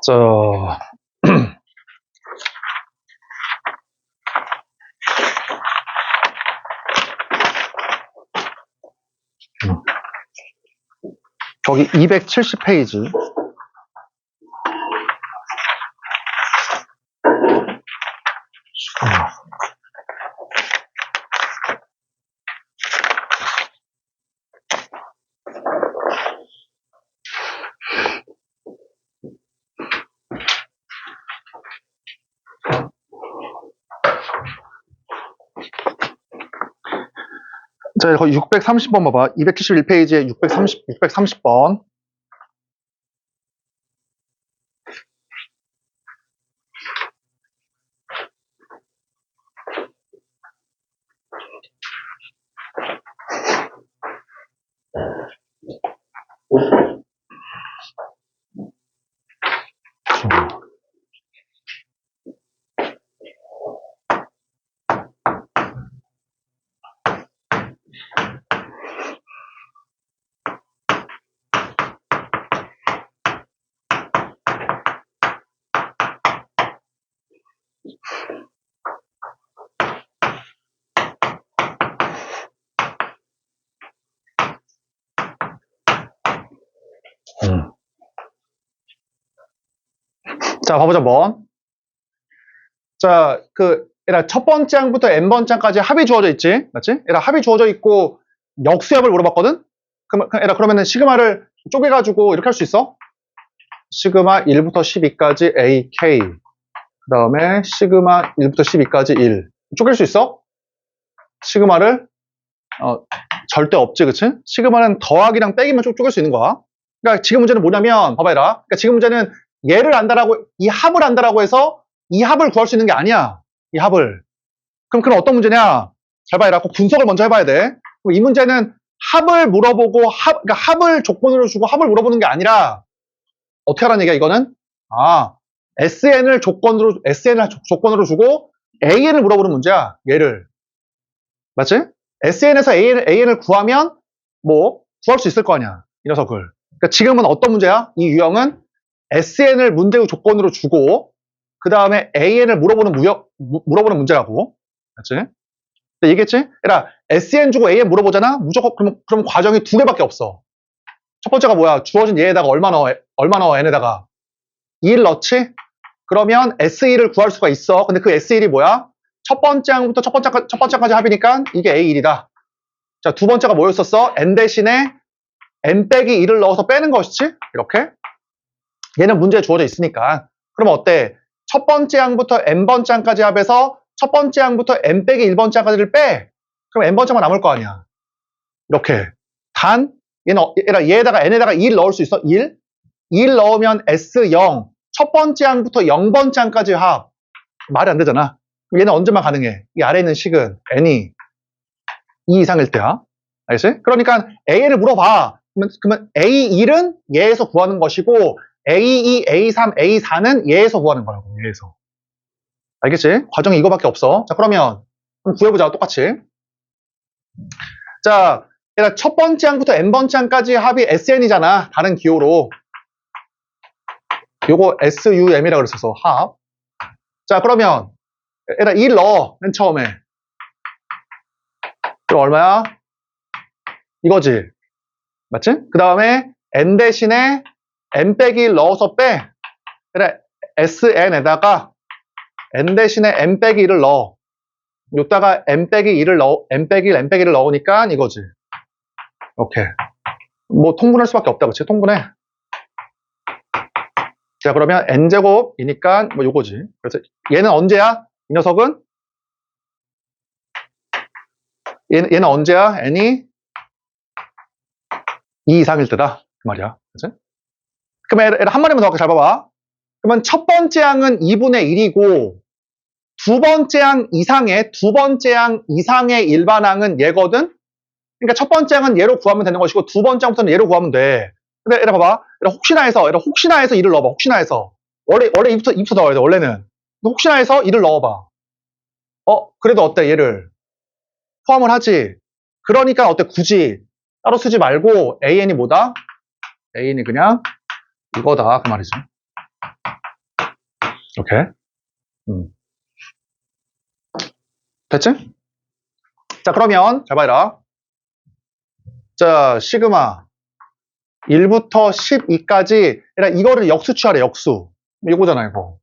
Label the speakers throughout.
Speaker 1: 자, 저기 270페이지. 자, 거기 630번 봐봐. 271페이지에 630번. 자, 봐보자, 뭐. 자, 첫 번째 항부터 n번째 항까지 합이 주어져 있지? 맞지? 합이 주어져 있고, 역수합을 물어봤거든? 그러면은 시그마를 쪼개가지고 이렇게 할 수 있어? 시그마 1부터 12까지 AK. 그 다음에 시그마 1부터 12까지 1. 쪼갤 수 있어? 시그마를, 절대 없지, 그치? 시그마는 더하기랑 빼기만 쪼갤 수 있는 거야. 그러니까 지금 문제는 뭐냐면, 봐봐라. 그러니까 지금 문제는 얘를 안다라고, 이 합을 안다라고 해서 이 합을 구할 수 있는 게 아니야. 이 합을. 그럼 어떤 문제냐? 잘 봐라. 꼭 분석을 먼저 해봐야 돼. 이 문제는 합을 물어보고, 그러니까 합을 조건으로 주고 합을 물어보는 게 아니라, 어떻게 하라는 얘기야, 이거는? SN을 조건으로 주고, AN을 물어보는 문제야, 얘를. 맞지? SN에서 AN을 구하면, 구할 수 있을 거 아니야, 이 녀석을. 그러니까 지금은 어떤 문제야? 이 유형은 SN을 문제의 조건으로 주고, 그 다음에 AN을 물어보는 문제라고. 맞지? 얘기했지? 그러니까 SN 주고 AN 물어보잖아? 무조건, 그럼 과정이 두 개밖에 없어. 첫 번째가 뭐야? 주어진 얘에다가 얼마 넣어, N에다가? 2를 넣지? 그러면 S1을 구할 수가 있어. 근데 그 S1이 뭐야? 첫 번째 항부터 첫 번째까지 합이니까 이게 A1이다. 자, 두 번째가 뭐였었어? N 대신에 N 빼기 1을 넣어서 빼는 것이지? 이렇게. 얘는 문제에 주어져 있으니까. 그럼 어때? 첫 번째 항부터 N번째 항까지 합해서 첫 번째 항부터 N 빼기 1번째 항까지를 빼. 그럼 N번째만 남을 거 아니야. 이렇게. 얘에다가 N에다가 2를 넣을 수 있어? 1 넣으면 S0. 첫 번째 항부터 0번째 항까지 합. 말이 안 되잖아. 얘는 언제만 가능해? 이 아래에 있는 식은 N이 2 이상일 때야. 알겠지? 그러니까 AN을 물어봐. 그러면 A1은 얘에서 구하는 것이고 A2, A3, A4는 얘에서 구하는 거라고. 얘에서. 알겠지? 과정이 이거밖에 없어. 자, 그럼 구해보자. 똑같이. 자, 첫 번째 항부터 N번째 항까지 합이 SN이잖아. 다른 기호로. 요거 SUM이라고 그랬어서 합. 자, 그러면 1 넣어. 맨 처음에. 그럼 얼마야? 이거지. 맞지? 그 다음에 N 대신에 N 빼기 1 넣어서 빼. SN에다가 N 대신에 N 빼기 1을 넣어. 여기다가 N 빼기 1을 넣어. N 빼기 1, N 빼기 1을 넣으니까 이거지. 오케이. 통분할 수밖에 없다. 그치? 통분해. 자, 그러면 N제곱이니까 요거지. 그래서 얘는 언제야? 이 녀석은? 얘는 언제야? N이 2 이상일 때다. 그 말이야. 그치? 그러면 한 마디만 더 잘 봐봐. 그러면 첫 번째 항은 2분의 1이고 두 번째 항 이상의 일반항은 얘거든? 그러니까 첫 번째 항은 얘로 구하면 되는 것이고 두 번째 항부터는 얘로 구하면 돼. 근데 얘를 봐봐. 혹시나 해서 2를 넣어봐. 혹시나 해서. 원래 2부터 넣어야 돼. 원래는. 혹시나 해서 2를 넣어봐. 그래도 어때? 얘를 포함을 하지. 그러니까 어때? 굳이 따로 쓰지 말고 AN이 뭐다? AN이 그냥 이거다. 그 말이죠. 이렇게. 됐지? 자, 그러면 잘 봐라. 자, 시그마 1부터 12까지 이거를 역수 취하래, 역수. 이거잖아, 이거.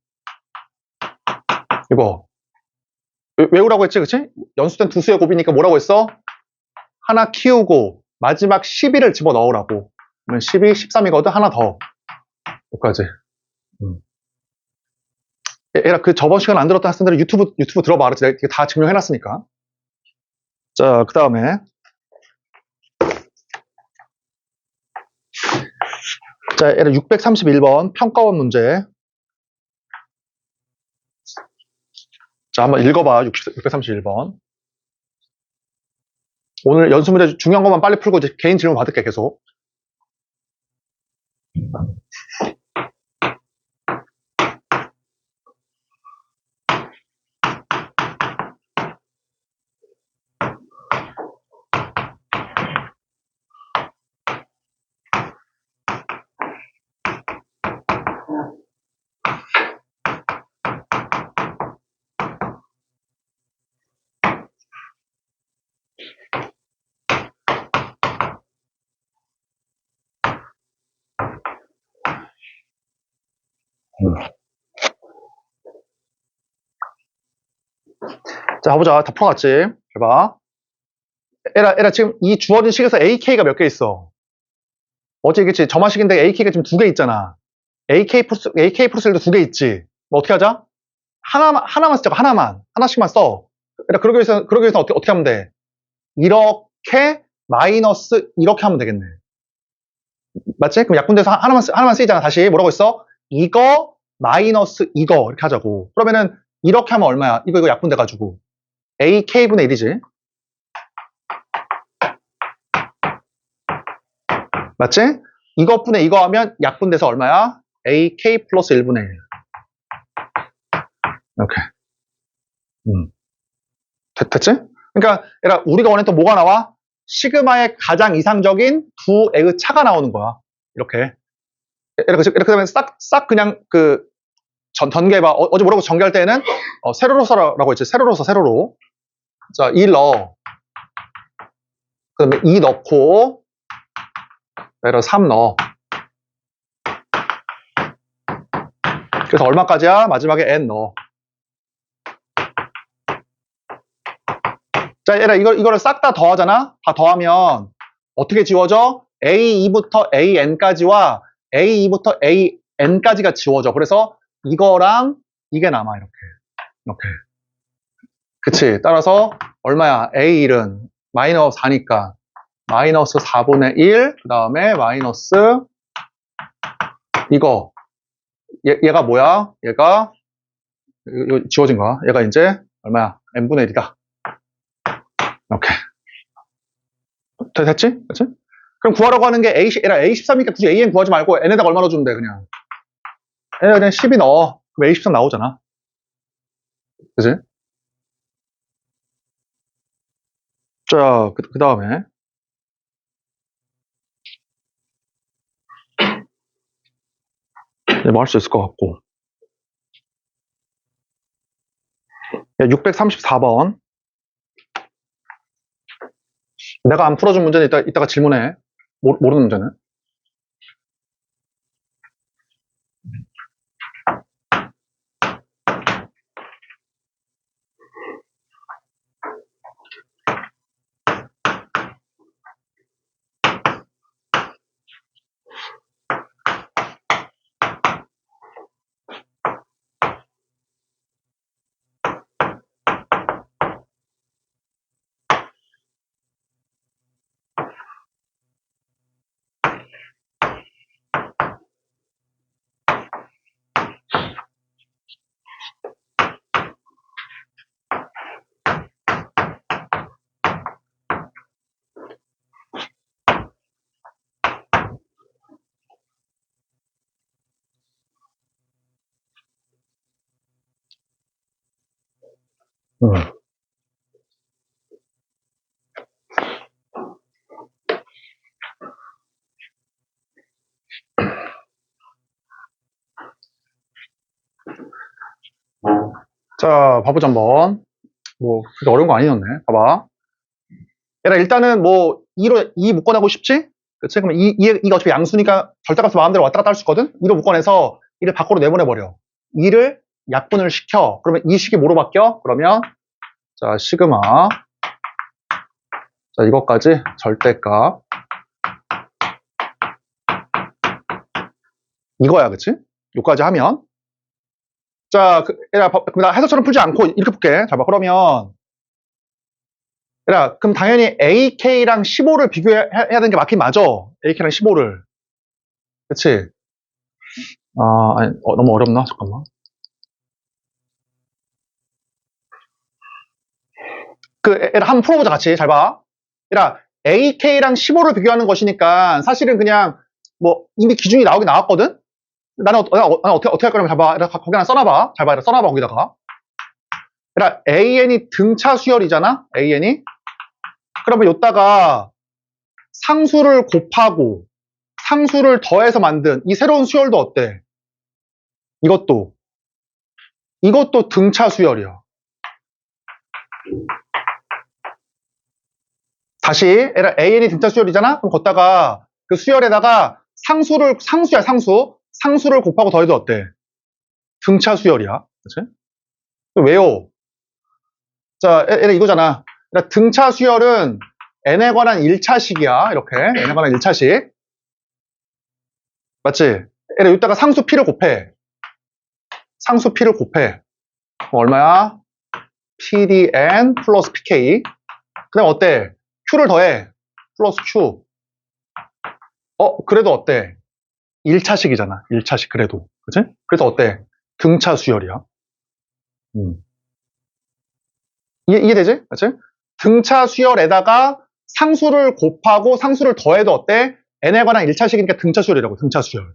Speaker 1: 이거. 외우라고 했지, 그치? 연수된 두 수의 곱이니까 뭐라고 했어? 하나 키우고 마지막 12를 집어넣으라고. 그러면 12, 13이거든. 하나 더. 여기까지. 얘라 그 저번 시간 안 들었던 학생들은 유튜브 들어봐. 알았지? 내가 다 증명해놨으니까. 자, 그 다음에. 자, 얘라 631번 평가원 문제. 자, 한번 읽어봐. 631번. 오늘 연수 문제 중요한 것만 빨리 풀고 이제 개인 질문 받을게, 계속. 자, 가보자. 다 풀어놨지? 해봐. 에라, 지금 이 주어진 식에서 AK가 몇 개 있어? 어제 얘기했지? 점화식인데 AK가 지금 두 개 있잖아. AK 플러스 1도 두 개 있지? 뭐 어떻게 하자? 하나만 쓰자고, 하나만. 하나씩만 써. 에라, 그러기 위해서 어떻게 하면 돼? 이렇게, 마이너스, 이렇게 하면 되겠네. 맞지? 그럼 약분돼서 하나만 쓰이잖아. 다시 뭐라고 했어? 이거, 마이너스 이거, 이렇게 하자고. 그러면은, 이렇게 하면 얼마야? 이거 약분돼가지고. AK분의 1이지. 맞지? 이것분의 이거 하면 약분돼서 얼마야? AK 플러스 1분의 1. 이렇게. 됐지? 그러니까 얘들아, 우리가 원했던 뭐가 나와? 시그마의 가장 이상적인 두 액의 차가 나오는 거야. 이렇게. 이렇게 되면 싹 그냥 전개해봐. 어제 뭐라고 전개할 때는 세로로 써라고 했지. 세로로 써, 세로로. 자, 1 넣어. 그 다음에 2 넣고, 얘들아, 3 넣어. 그래서 얼마까지야? 마지막에 n 넣어. 자, 얘들아, 이거를 싹 다 더하잖아? 다 더하면 어떻게 지워져? A2부터 AN까지와 A2부터 AN까지가 지워져. 그래서 이거랑 이게 남아, 이렇게. 이렇게. 그치? 따라서 얼마야? A1은 마이너스 4니까 마이너스 4분의 1, 그 다음에 마이너스 이거. 얘가 뭐야? 얘가 이거 지워진 거야. 얘가 이제 얼마야? n분의 1이다. 이렇게. 됐지? 그치? 그럼 구하라고 하는 게 A13이니까 굳이 AN 구하지 말고 N에다가 얼마 넣어주면 돼, 그냥. N에다 그냥 12 넣어. 그럼 A13 나오잖아. 그치? 자, 그 다음에. 뭐 할 수 있을 것 같고. 634번. 내가 안 풀어준 문제는 이따가 질문해. 모르는 문제는. 음. 자, 봐보자, 한번. 뭐, 그렇게 어려운 거 아니었네. 봐봐. 얘라, 일단은 뭐, 2 묶어내고 싶지? 그치? 그러면 이가 어차피 양수니까 절대값을 마음대로 왔다 갔다 할 수 있거든? 2로 묶어내서 2를 밖으로 내보내버려. 2를 약분을 시켜. 그러면 이 식이 뭐로 바뀌어? 그러면, 자, 시그마. 자, 이것까지 절대값. 이거야, 그치? 요까지 하면. 자, 나 해석처럼 풀지 않고 이렇게 풀게. 자, 봐. 그러면, 그럼 당연히 AK랑 15를 비교해야 되는 게 맞긴 맞아. AK랑 15를. 그치? 아니, 너무 어렵나? 잠깐만. 한번 풀어보자, 같이. 잘 봐. AK랑 15를 비교하는 것이니까 사실은 그냥 뭐 이미 기준이 나오긴 나왔거든? 나는 어떻게 할 거냐면 잘 봐. 거기 하나 써놔봐. 잘 봐. 써놔봐, 거기다가. AN이 등차 수열이잖아? AN이. 그러면 요따가 상수를 곱하고 상수를 더해서 만든 이 새로운 수열도 어때? 이것도 등차 수열이야. 다시 AN이 등차 수열이잖아? 그럼 걷다가 그 수열에다가 상수를 곱하고 더해도 어때? 등차 수열이야. 그치? 왜요? 자, 이거잖아. 등차 수열은 n에 관한 1차식이야. 이렇게 n에 관한 1차식. 맞지? 이따가 상수 p를 곱해. 상수 p를 곱해. 얼마야? pdn 플러스 pk. 그다음 어때? q를 더해. 플러스 q. 그래도 어때? 1차식이잖아. 1차식 그래도. 그치? 그래서 어때? 등차 수열이야. 이해되지? 그치? 등차 수열에다가 상수를 곱하고 상수를 더해도 어때? n에 관한 1차식이니까 등차 수열이라고. 등차 수열.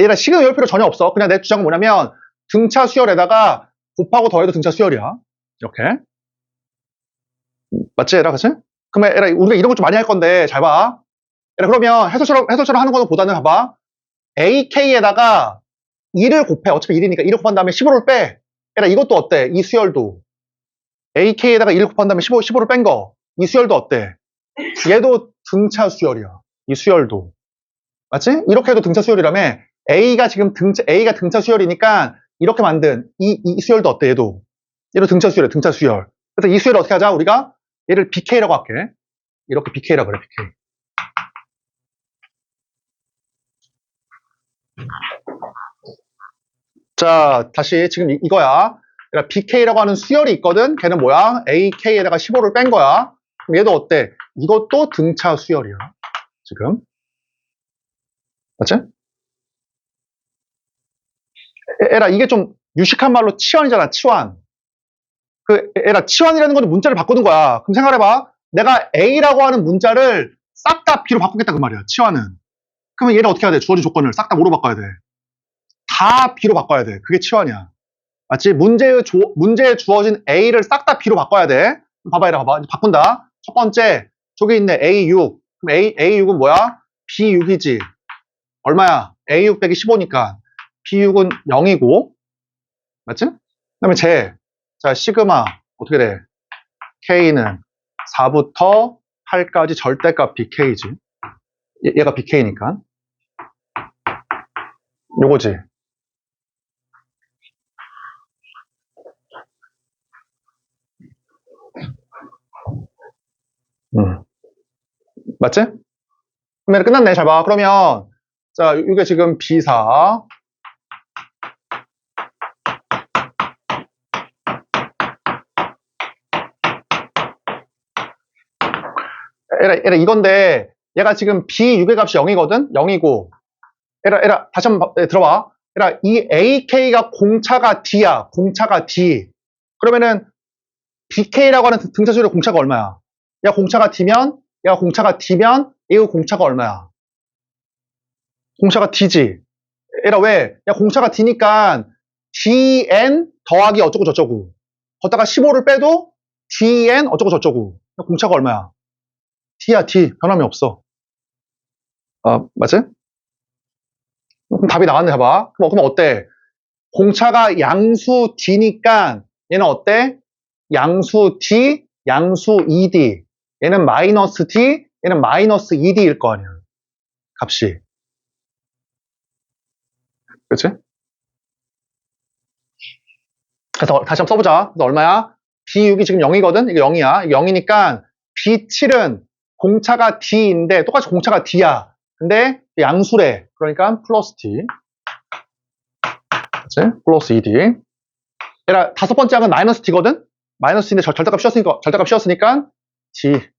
Speaker 1: 얘가 식을 외울 필요 전혀 없어. 그냥 내 주장은 뭐냐면 등차 수열에다가 곱하고 더해도 등차 수열이야. 이렇게. 맞지, 얘라, 그치? 그러면 얘라, 우리가 이런 거 좀 많이 할 건데 잘 봐. 얘라, 그러면 해설처럼 하는 거는 보다는 봐봐. AK에다가 2를 곱해. 어차피 1이니까 1을 곱한 다음에 15를 빼. 얘라, 이것도 어때? 이 수열도. AK에다가 1을 곱한 다음에 15를 뺀 거. 이 수열도 어때? 얘도 등차 수열이야. 이 수열도. 맞지? 이렇게 해도 등차 수열이라며. A가 등차 수열이니까 이렇게 만든 이 수열도 어때? 얘도 등차 수열이야. 등차 수열. 그래서 이 수열을 어떻게 하자? 우리가 얘를 BK라고 할게. 이렇게 BK라고 그래. BK. 자, 다시 지금 이거야. BK라고 하는 수열이 있거든. 걔는 뭐야? AK에다가 15를 뺀 거야. 그럼 얘도 어때? 이것도 등차 수열이야. 지금. 맞지? 이게 좀 유식한 말로 치환이잖아. 치환. 치환이라는 건 문자를 바꾸는 거야. 그럼 생각해봐. 내가 A라고 하는 문자를 싹 다 B로 바꾸겠다 그 말이야. 치환은. 그러면 얘를 어떻게 해야 돼? 주어진 조건을 싹 다 뭐로 바꿔야 돼? 다 B로 바꿔야 돼. 그게 치환이야. 맞지? 문제에 주어진 A를 싹 다 B로 바꿔야 돼. 봐봐, 봐봐. 이제 바꾼다. 첫 번째, 저기 있네. A6. 그럼 A6은 뭐야? B6이지. 얼마야? A6 빼기 15니까. B6은 0이고. 맞지? 그 다음에 자, 시그마. 어떻게 돼? K는 4부터 8까지 절대값 BK지. 얘가 BK니까. 요거지. 맞지? 그러면 끝났네. 잘 봐. 그러면 자, 이게 지금 B4. 이건데 얘가 지금 B6의 값이 0이거든? 0이고 다시 한번 들어봐. 이 AK가 공차가 D야. 공차가 D. 그러면은 BK라고 하는 등차 수열의 공차가 얼마야? 얘가 공차가 D면 얘가 공차가 얼마야? 공차가 D지. 왜? 야, 공차가 D니까 DN 더하기 어쩌고 저쩌고. 걷다가 15를 빼도 DN 어쩌고 저쩌고. 공차가 얼마야? D야, D. 변함이 없어. 맞지? 그럼 답이 나왔네, 봐봐. 그럼 어때? 공차가 양수 D니까 얘는 어때? 양수 D, 양수 ED. 얘는 마이너스 D, 얘는 마이너스 ED일 거 아니야. 값이. 그치? 그래서 다시 한번 써보자. 그래서 얼마야? B6이 지금 0이거든? 이게 0이야. 이게 0이니까 B7은 공차가 D인데 똑같이 공차가 D야. 근데 양수래. 그러니까 플러스 D. 그치? 플러스 ED. 얘라 다섯 번째 항은 마이너스 D거든? 마이너스 D인데 절대값 씌웠으니까 D. 이렇게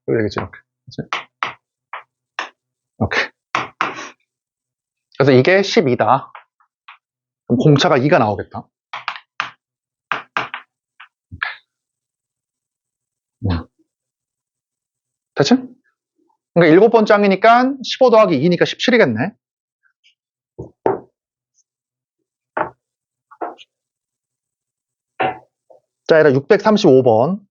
Speaker 1: 되겠지, 이렇게. 그치? 이렇게. 그래서 이게 12다. 그럼 공차가 2가 나오겠다. 됐지? 그러니까 일곱 번째 항이니까 15 더하기 2니까 17이겠네. 자, 얘라 635번.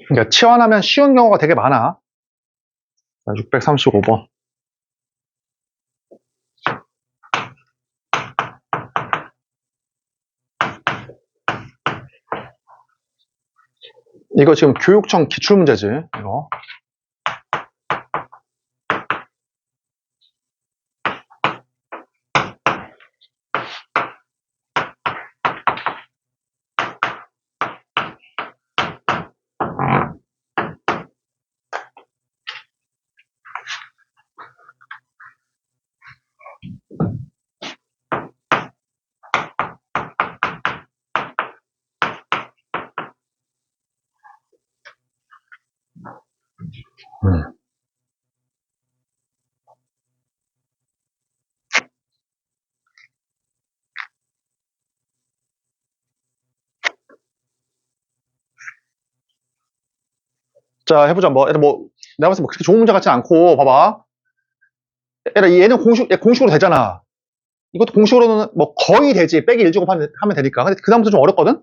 Speaker 1: 그러니까 치환하면 쉬운 경우가 되게 많아. 635번. 이거 지금 교육청 기출문제지, 이거. 자, 해보자. 내가 봤을 때 그렇게 좋은 문제 같지 않고, 봐봐. 얘는 공식으로 되잖아. 이것도 공식으로는 거의 되지. 빼기 1제곱 하면 되니까. 근데 그다음부터 좀 어렵거든?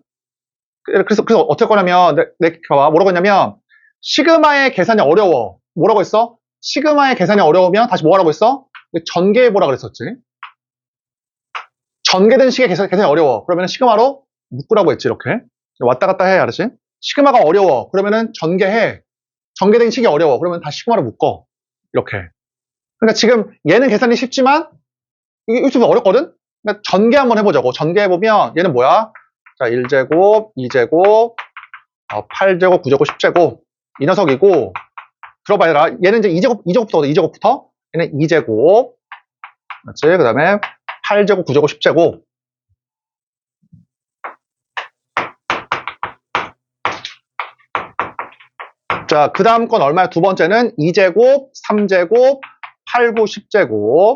Speaker 1: 그래서 어떻게 할 거냐면, 봐봐. 뭐라고 했냐면, 시그마의 계산이 어려워. 뭐라고 했어? 시그마의 계산이 어려우면 다시 뭐 하라고 했어? 전개해보라 그랬었지. 전개된 식의 계산이 어려워. 그러면 시그마로 묶으라고 했지, 이렇게. 왔다 갔다 해, 알았지? 시그마가 어려워. 그러면은 전개해. 전개된 식이 어려워. 그러면 다시 시그마로 묶어. 이렇게. 그러니까 지금 얘는 계산이 쉽지만 이게 좀 어렵거든? 그러니까 전개 한번 해보자고. 전개해보면 얘는 뭐야? 자, 1제곱, 2제곱, 8제곱, 9제곱, 10제곱. 이 녀석이고, 들어봐, 얘들아. 얘는 이제 2제곱부터. 얘는 2제곱. 그렇지? 그 다음에 8제곱, 9제곱, 10제곱. 자, 그 다음 건 얼마야? 두 번째는 2제곱, 3제곱, 8, 9, 10제곱.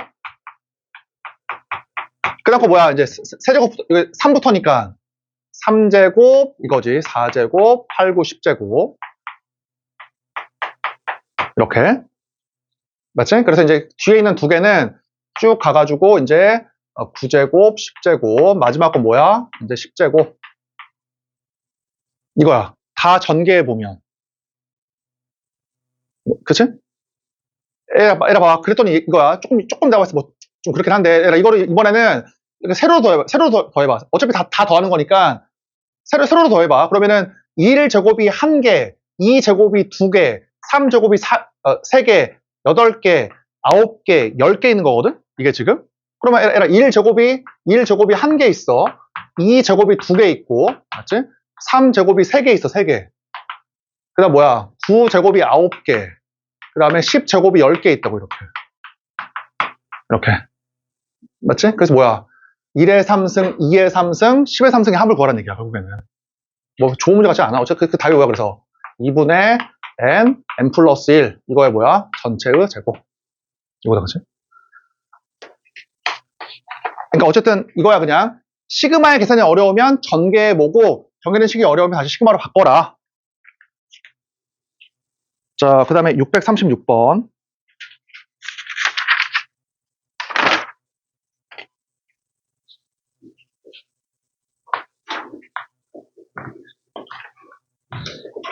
Speaker 1: 그 다음 거 뭐야? 이제 세제곱, 3부터니까 3제곱, 이거지. 4제곱, 8, 9, 10제곱. 이렇게. 맞지? 그래서 이제 뒤에 있는 두 개는 쭉 가가지고 이제 9제곱, 10제곱. 마지막 건 뭐야? 이제 10제곱. 이거야. 다 전개해보면. 그치? 에라 봐. 그랬더니 이거야. 조금 나와있어. 좀 그렇긴 한데. 에라 이거를 이번에는 세로로 더해봐. 어차피 다 더하는 거니까. 세로로 더해봐. 그러면은 1제곱이 1개, 2제곱이 2개, 3제곱이 3개, 8개, 9개, 10개 있는 거거든? 이게 지금? 그러면 에라 1제곱이 1개 있어. 2제곱이 2개 있고, 맞지? 3제곱이 3개 있어, 3개. 그 다음 뭐야? 9제곱이 9개. 그 다음에 10제곱이 10개 있다고, 이렇게. 맞지? 그래서 뭐야? 1의 3승, 2의 3승, 10의 3승의 합을 구하라는 얘기야, 결국에는. 좋은 문제 같지 않아? 어차피 그 답이 뭐야, 그래서. 2분의 n 플러스 1. 이거의 뭐야? 전체의 제곱. 이거다, 그치? 그러니까 어쨌든 이거야, 그냥. 시그마의 계산이 어려우면 전개해보고, 전개된 식이 어려우면 다시 시그마로 바꿔라. 자, 그 다음에 636번.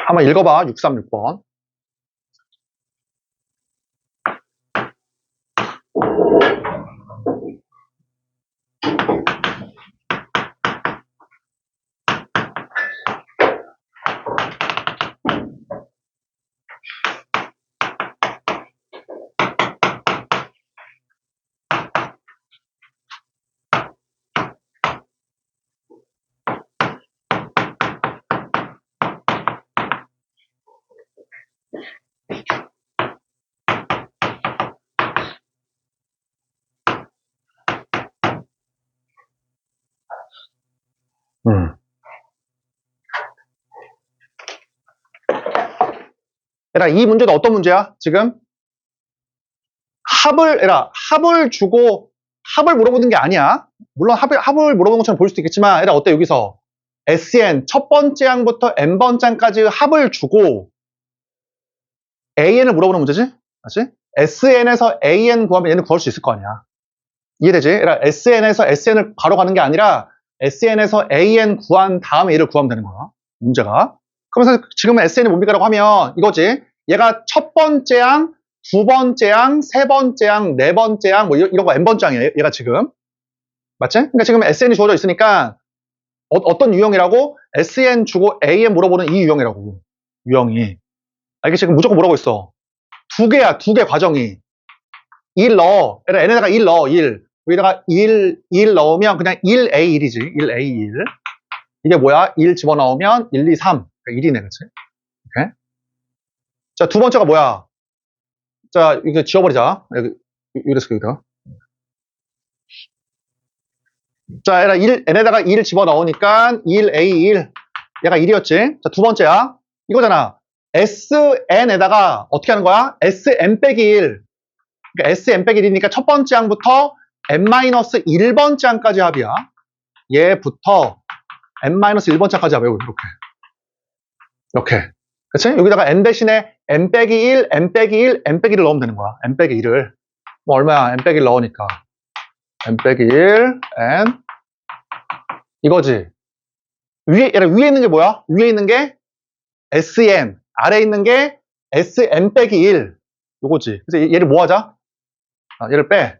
Speaker 1: 한번 읽어봐. 636번. 얘들아, 이 문제도 어떤 문제야? 지금 합을 주고 합을 물어보는 게 아니야. 물론 합을 물어보는 것처럼 보일 수도 있겠지만, 얘들아, 어때? 여기서 SN 첫 번째 항부터 n번째까지 합을 주고 AN을 물어보는 문제지? 맞지? SN에서 AN 구하면 얘는 구할 수 있을 거 아니야. 이해되지? 얘들아, SN에서 SN을 바로 가는 게 아니라 SN에서 AN 구한 다음에 얘를 구하면 되는 거야. 문제가. 그러면서 지금은 SN이 뭡니까라고 하면 이거지. 얘가 첫 번째 항, 두 번째 항, 세 번째 항, 네 번째 항, 뭐 이런 거 n번째 항이야. 얘가 지금. 맞지? 그러니까 지금 SN이 주어져 있으니까 어떤 유형이라고? SN 주고 AN 물어보는 이 유형이라고. 유형이. 이게 지금 무조건 뭐라고 있어? 두 개야, 두 개 과정이. 1 넣어. n에다가 1 넣어, 1. 여기다가 1 넣으면 그냥 1A1이지. 1A1. 이게 뭐야? 1 집어넣으면 1, 2, 3. 1이네, 그치? 오케이? 자, 두 번째가 뭐야? 자, 이거 지워버리자. 이래서 여기다. 자, n에다가 1 집어넣으니까 1A1. 얘가 1이었지? 자, 두 번째야. 이거잖아. SN에다가 어떻게 하는 거야? SN 빼기 1. 그러니까 SN 빼기 1이니까 첫 번째 항부터 n-1번째 항까지 합이야. 얘부터 n-1번째 항까지 합이야. 이렇게. 그치? 여기다가 n 대신에 n 빼기 1, n 빼기 1, n 빼기 1을 넣으면 되는 거야. n 빼기 1을. 뭐 얼마야? n 빼기 1 넣으니까. n 빼기 1, n. 이거지. 위에 있는 게 뭐야? 위에 있는 게 SN. 아래에 있는 게 SN 빼기 1. 요거지. 그래서 얘를 뭐 하자? 얘를 빼.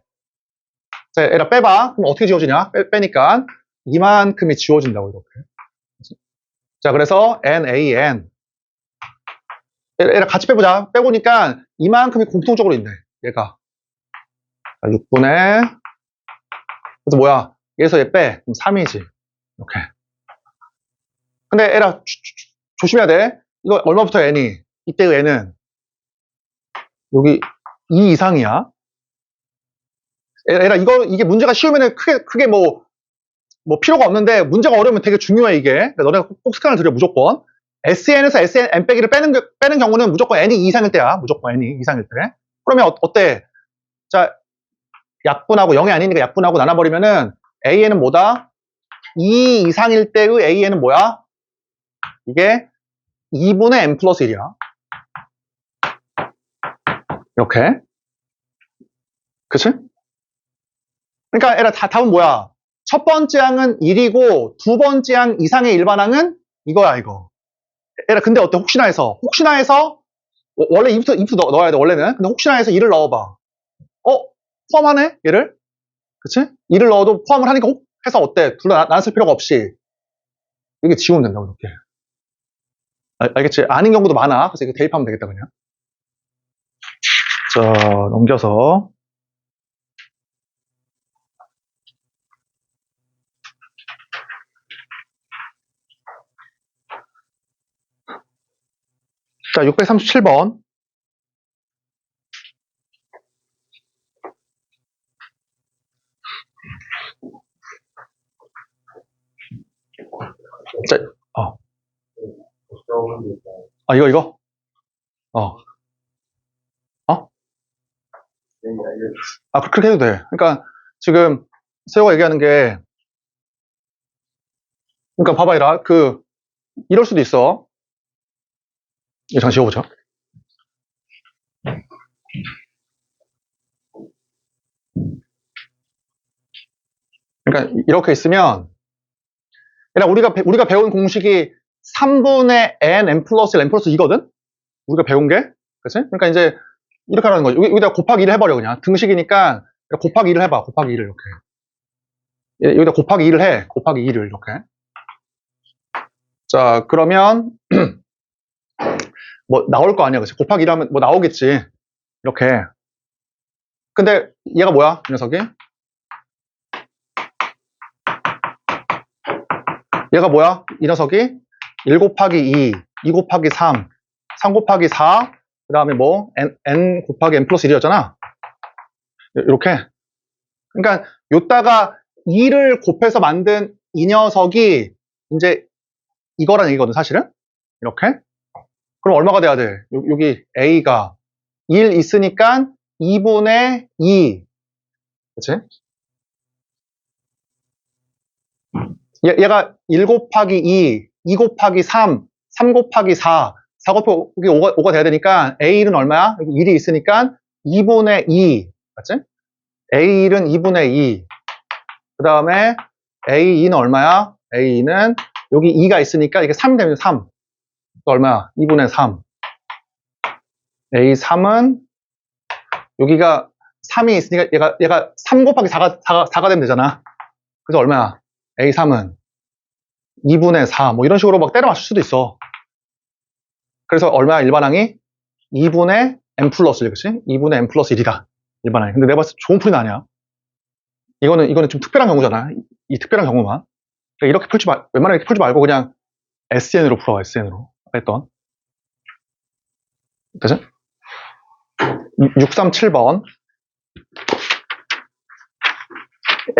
Speaker 1: 자, 얘를 빼봐. 그럼 어떻게 지워지냐? 빼니까 이만큼이 지워진다고 이렇게. 자, 그래서 NAN. 얘를 같이 빼보자. 빼보니까 이만큼이 공통적으로 있네. 얘가. 6분의. 그래서 뭐야? 얘에서 얘 빼. 그럼 3이지. 이렇게. 근데 얘라 조심해야 돼. 이거 얼마부터 n이? 이때의 n은 여기 2 이상이야. 얘라 이게 문제가 쉬우면은 크게 뭐 필요가 없는데 문제가 어려우면 되게 중요해 이게. 그러니까 너네가 꼭 습관을 들여 무조건. SN에서 SN n 빼기를 빼는 경우는 무조건 n이 2 이상일 때야. 무조건 n이 2 이상일 때. 그러면 어때? 자, 약분하고 0이 아니니까 약분하고 나눠버리면은 AN은 뭐다? 2 이상일 때의 AN은 뭐야? 이게 2분의 n 플러스 1이야. 이렇게. 그치? 그러니까 얘라 답은 뭐야? 첫 번째 항은 1이고 두 번째 항 이상의 일반항은 이거야 이거. 얘라 근데 어때? 혹시나 해서 원래 2부터 넣어야 돼 원래는. 근데 혹시나 해서 2를 넣어봐. 포함하네 얘를. 그치? 2를 넣어도 포함을 하니까 해서 어때? 둘 다 나눌 필요가 없이 이게 지우면 된다고 이렇게. 알겠지? 아닌 경우도 많아. 그래서 이거 대입하면 되겠다 그냥. 자, 넘겨서 자, 637번. 자, 이거? 그렇게 해도 돼. 그러니까 지금 세호가 얘기하는 게, 그러니까 봐봐, 이럴 수도 있어. 이거 잠깐 지워보자. 그러니까 이렇게 있으면, 우리가 배운 공식이 3분의 n 플러스 1 n 플러스 2거든? 우리가 배운 게. 그치? 그러니까 이제 이렇게 하라는 거죠. 여기다 곱하기 1을 해버려, 그냥. 등식이니까 곱하기 1을 해봐. 곱하기 2를 이렇게. 여기다 곱하기 2를 해. 곱하기 2를 이렇게. 자, 그러면 뭐 나올 거 아니야. 그치? 곱하기 1 하면 뭐 나오겠지. 이렇게. 근데 얘가 뭐야? 이 녀석이? 얘가 뭐야? 이 녀석이 1 곱하기 2, 2 곱하기 3, 3 곱하기 4, 그 다음에 뭐 n 곱하기 n 플러스 1이었잖아. 이렇게. 그러니까 요따가 2를 곱해서 만든 이 녀석이 이제 이거라는 얘기거든, 사실은. 이렇게. 그럼 얼마가 돼야 돼? 여기 a가 1 있으니까 2분의 2. 그치? 얘가 1 곱하기 2, 2 곱하기 3, 3 곱하기 4, 4 곱하기 5가 돼야 되니까 A1은 얼마야? 여기 1이 있으니까 2분의 2. 맞지? A1은 2분의 2. 그 다음에 A2는 얼마야? A2는 여기 2가 있으니까 이게 3 되면 3. 또 얼마야? 2분의 3. A3은 여기가 3이 있으니까 얘가 3 곱하기 4가 되면 되잖아. 그래서 얼마야? A3은 2분의 4. 뭐 이런 식으로 막 때려 맞출 수도 있어. 그래서 얼마야? 일반항이? 2분의 n 플러스 1, 그치? 2분의 n 플러스 1이다. 일반항이. 근데 내가 봤을 때 좋은 풀이는 아니야. 이거는 좀 특별한 경우잖아. 이 특별한 경우만. 그러니까 이렇게 웬만하게 이렇게 풀지 말고 그냥 SN으로 풀어, SN으로. 했던. 그치? 637번.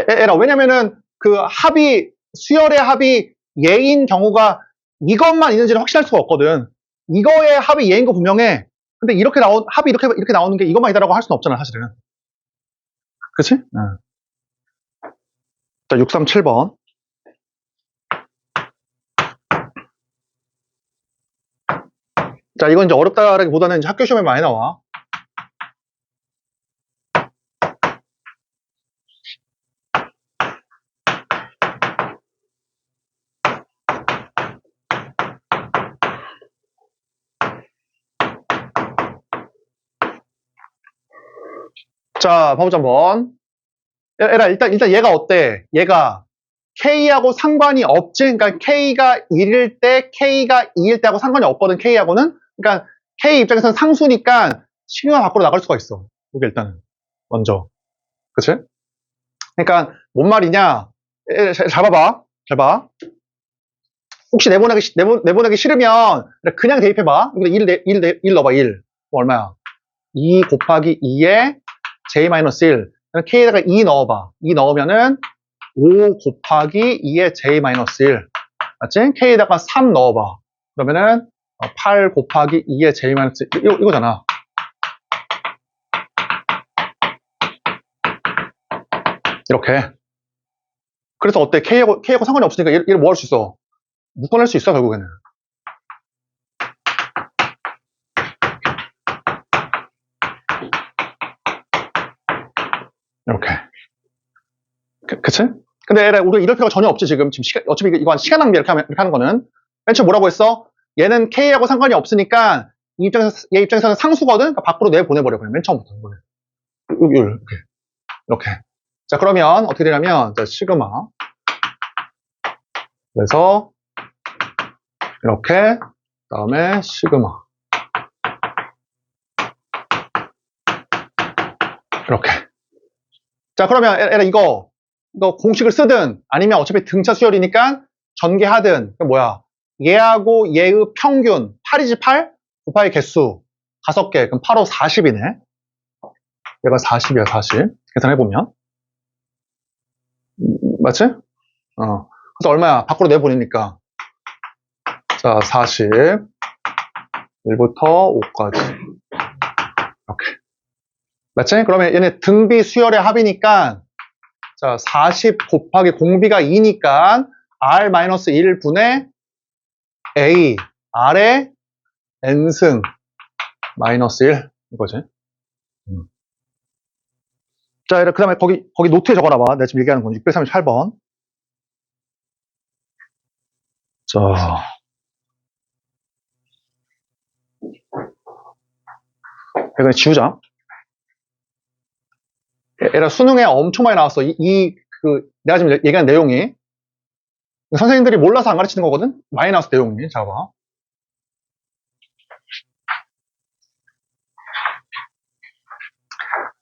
Speaker 1: 에라, 왜냐면은 그 합이, 수열의 합이 예인 경우가 이것만 있는지는 확실할 수가 없거든. 이거의 합이 예인 거 분명해. 근데 합이 이렇게 나오는 게 이것만 있다라고 할 수는 없잖아, 사실은. 그치? 응. 자, 637번. 자, 이건 이제 어렵다라기보다는 이제 학교 시험에 많이 나와. 자, 봐보자, 한번. 에라, 일단 얘가 어때? 얘가 K하고 상관이 없지? 그러니까 K가 1일 때, K가 2일 때하고 상관이 없거든, K하고는. 그러니까 K 입장에서는 상수니까 시그마 밖으로 나갈 수가 있어. 이게 일단은. 먼저. 그치? 그러니까, 뭔 말이냐? 잘 봐봐. 잘 봐. 혹시 내보내기 싫으면 그냥 대입해봐. 여기다 1 넣어봐, 1. 뭐 얼마야? 2 곱하기 2에 j-1. K에다가 2 넣어봐. 2 넣으면은 5 곱하기 2에 j-1. 맞지? K에다가 3 넣어봐. 그러면은 8 곱하기 2에 j-1. 이거잖아. 이렇게. 그래서 어때? K하고 상관이 없으니까 얘를 뭐 할 수 있어? 묶어낼 수 있어, 결국에는. 이렇게. 그치? 근데 우리가 이럴 필요가 전혀 없지, 지금. 어차피 이거 시간 낭비 이렇게 하는 거는. 맨 처음 뭐라고 했어? 얘는 K하고 상관이 없으니까 얘 입장에서는 상수거든? 그러니까 밖으로 내보내버려, 그냥 맨 처음부터. 이렇게. 자, 그러면 어떻게 되냐면, 자, 시그마. 그래서, 이렇게, 그 다음에 시그마. 이렇게. 자, 그러면 이거 공식을 쓰든 아니면 어차피 등차 수열이니까 전개하든, 그 뭐야? 얘하고 얘의 평균 8이지 8? 곱하기 개수 5개. 그럼 8, 5, 40이네. 얘가 40이야, 40. 계산해보면. 맞지? 그래서 얼마야? 밖으로 내보내니까. 자, 40. 1부터 5까지. 이렇게. 맞지? 그러면 얘네 등비 수열의 합이니까, 자, 40 곱하기 공비가 2니까, R-1분의 A. R의 N승 마이너스 1. 이거지. 자, 그 다음에 거기 노트에 적어놔봐. 내가 지금 얘기하는 건 638번. 자, 그냥 지우자. 얘라 수능에 엄청 많이 나왔어. 내가 지금 얘기한 내용이. 선생님들이 몰라서 안 가르치는 거거든? 많이 나왔어, 내용이. 자, 봐.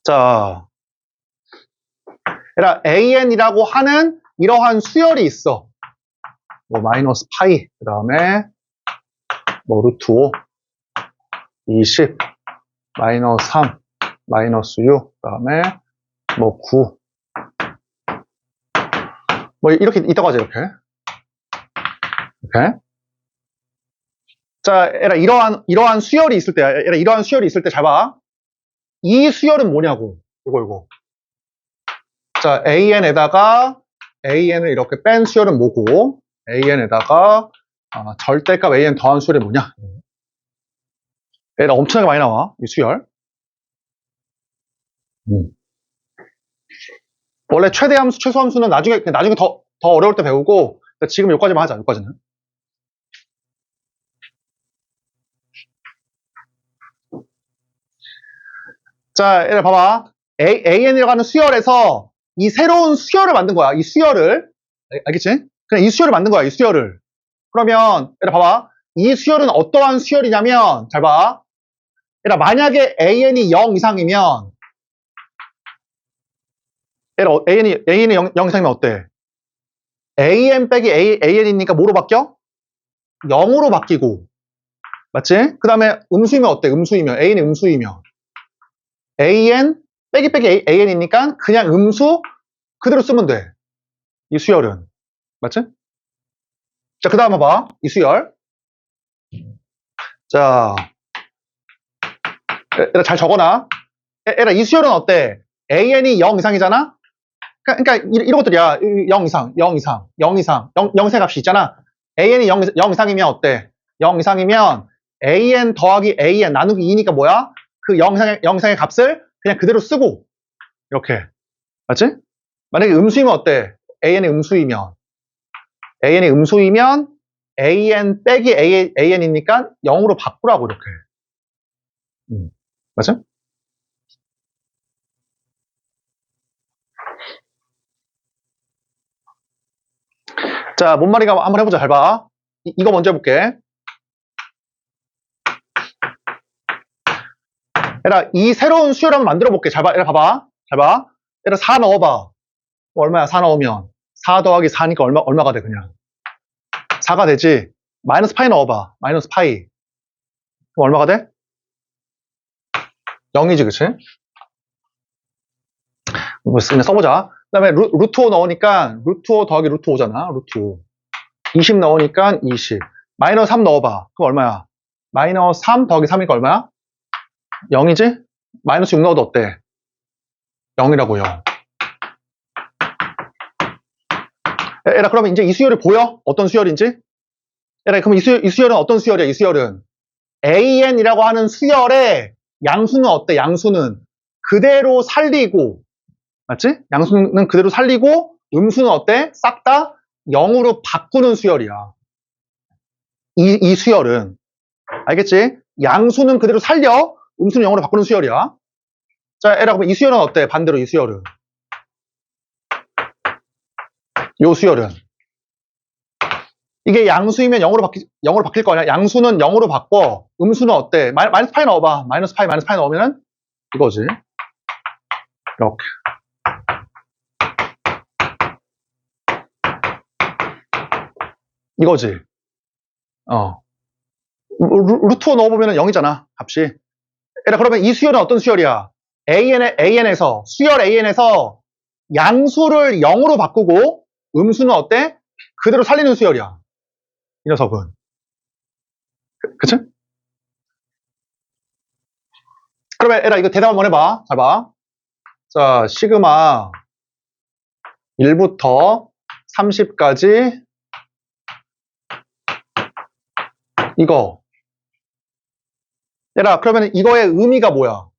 Speaker 1: 자, 얘라 AN이라고 하는 이러한 수열이 있어. 뭐, 마이너스 파이, 그 다음에, 뭐, 루트 5, 20, 마이너스 3, 마이너스 6, 그 다음에, 뭐, 9. 뭐, 이렇게 있다고 하죠, 이렇게. 이렇게. 자, 얘라 이러한 수열이 있을 때, 얘라 이러한 수열이 있을 때 잘 봐. 이 수열은 뭐냐고. 이거. 자, AN에다가 AN을 이렇게 뺀 수열은 뭐고, AN에다가 절대값 AN 더한 수열이 뭐냐. 얘라 엄청나게 많이 나와, 이 수열. 원래 최대함수, 최소함수는 나중에 더 어려울 때 배우고, 지금 여기까지만 하자, 여기까지는. 자, 얘들 봐봐. AN이라고 하는 수열에서 이 새로운 수열을 만든 거야. 이 수열을. 알겠지? 그냥 이 수열을 만든 거야. 이 수열을. 그러면 얘들 봐봐. 이 수열은 어떠한 수열이냐면 잘 봐. 얘들 만약에 AN이 0 이상이면 얘들 AN이 0 이상이면 어때? AN 빼기 AN이니까 뭐로 바뀌어? 0으로 바뀌고. 맞지? 그 다음에 음수이면 어때? 음수이면. AN이 음수이면. AN 빼기 AN이니까 그냥 음수 그대로 쓰면 돼. 이 수열은. 맞지? 자, 그 다음 봐봐. 이 수열. 자, 얘들아 잘 적어놔. 얘들아 이 수열은 어때? AN이 0 이상이잖아? 그러니까 이런 것들이야. 0 이상, 0 이상, 0 이상, 0세 값이 있잖아. AN이 0 이상이면 어때? 0 이상이면 AN 더하기 AN 나누기 2니까 뭐야? 그 0 이상의 값을 그냥 그대로 쓰고 이렇게. 맞지? 만약에 음수이면 어때? AN이 음수이면 AN 빼기 AN이니까 0으로 바꾸라고 이렇게. 맞아? 자, 뭔 말인가 한번 해보자. 잘 봐. 이거 먼저 해볼게. 얘들아, 이 새로운 수열을 한번 만들어 볼게. 잘 봐. 얘들아, 봐봐. 잘 봐. 얘들아, 4 넣어봐. 얼마야? 4 넣으면. 4 더하기 4니까 얼마가 돼, 그냥. 4가 되지. 마이너스 파이 넣어봐. 마이너스 파이. 그럼 얼마가 돼? 0이지, 그치? 그냥 써보자. 그 다음에 루트 5 넣으니까 루트 5 더하기 루트 5잖아. 루트 5. 20 넣으니까 20. 마이너스 3 넣어봐. 그럼 얼마야? 마이너스 3 더하기 3이니까 얼마야? 0이지? 마이너스 6 넣어도 어때? 0이라고요. 에라, 그러면 이제 이 수열이 보여? 어떤 수열인지? 에라, 그럼 이 수열은 어떤 수열이야? 이 수열은 AN이라고 하는 수열의 양수는 어때? 양수는 그대로 살리고, 맞지? 양수는 그대로 살리고 음수는 어때? 싹 다 0으로 바꾸는 수열이야. 이 수열은. 알겠지? 양수는 그대로 살려, 음수는 0으로 바꾸는 수열이야. 자, 에라, 그러면 이 수열은 어때? 반대로 이 수열은. 요 수열은. 이게 양수이면 0으로 바뀔 거냐? 양수는 0으로 바꿔. 음수는 어때? 마이너스 파이 넣어봐. 마이너스 파이 넣으면은 이거지. 이렇게. 이거지. 루트 5 넣어보면 0이잖아. 값이. 그러면 이 수열은 어떤 수열이야? 수열 AN에서 양수를 0으로 바꾸고 음수는 어때? 그대로 살리는 수열이야. 이 녀석은. 그치? 그러면 이거 대답 한번 해봐. 잘 봐. 자, 시그마 1부터 30까지 이거. 얘라, 그러면 이거의 의미가 뭐야?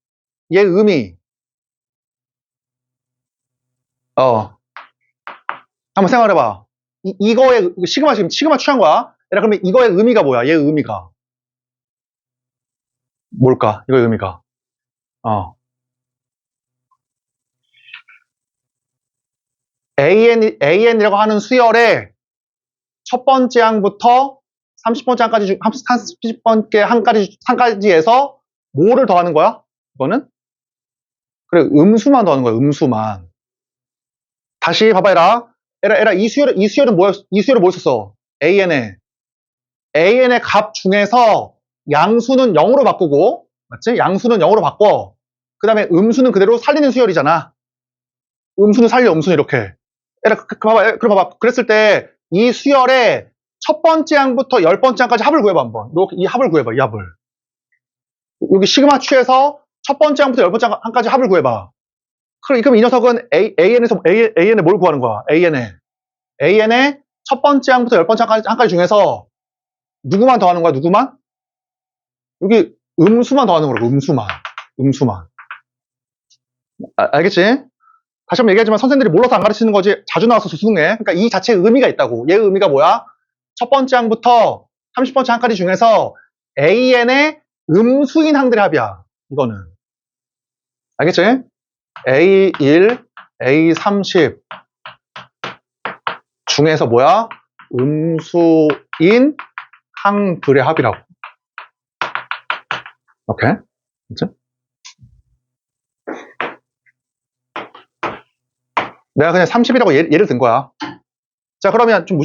Speaker 1: 얘 의미. 한번 생각해봐. 이거의 지금 시그마 취한 거야. 얘라, 그러면 이거의 의미가 뭐야? 얘 의미가. 뭘까? 이거의 의미가. AN이라고 하는 수열의 첫 번째 항부터 30번째 항까지, 30번째 항까지에서 뭐를 더하는 거야? 이거는? 그래, 음수만 더하는 거야, 음수만. 다시 봐봐, 에라, 이 수열은 뭐였어? AN의 값 중에서 양수는 0으로 바꾸고, 맞지? 양수는 0으로 바꿔. 그 다음에 음수는 그대로 살리는 수열이잖아. 음수는 살려, 음수는 이렇게. 봐봐. 그랬을 때, 이 수열의 첫 번째 항부터 10번째 항까지 합을 구해봐, 한번. 이렇게 이 합을 구해봐, 이 합을. 여기 시그마 취해서 첫 번째 항부터 10번째 항까지 합을 구해봐. 그럼 이 녀석은 AN에 뭘 구하는 거야? AN의 첫 번째 항부터 10번째 항까지 중에서 누구만 더하는 거야, 누구만? 여기 음수만 더하는 거라고, 음수만. 알겠지? 다시 한번 얘기하지만 선생님들이 몰라서 안 가르치는 거지 자주 나와서 수능에. 그러니까 이 자체의 의미가 있다고. 얘의 의미가 뭐야? 첫 번째 항부터 30번째 항까지 중에서 AN의 음수인 항들의 합이야. 이거는. 알겠지? A1, A30 중에서 뭐야? 음수인 항들의 합이라고. 오케이? 그치? 내가 그냥 30이라고 예를 든 거야. 자, 그러면 좀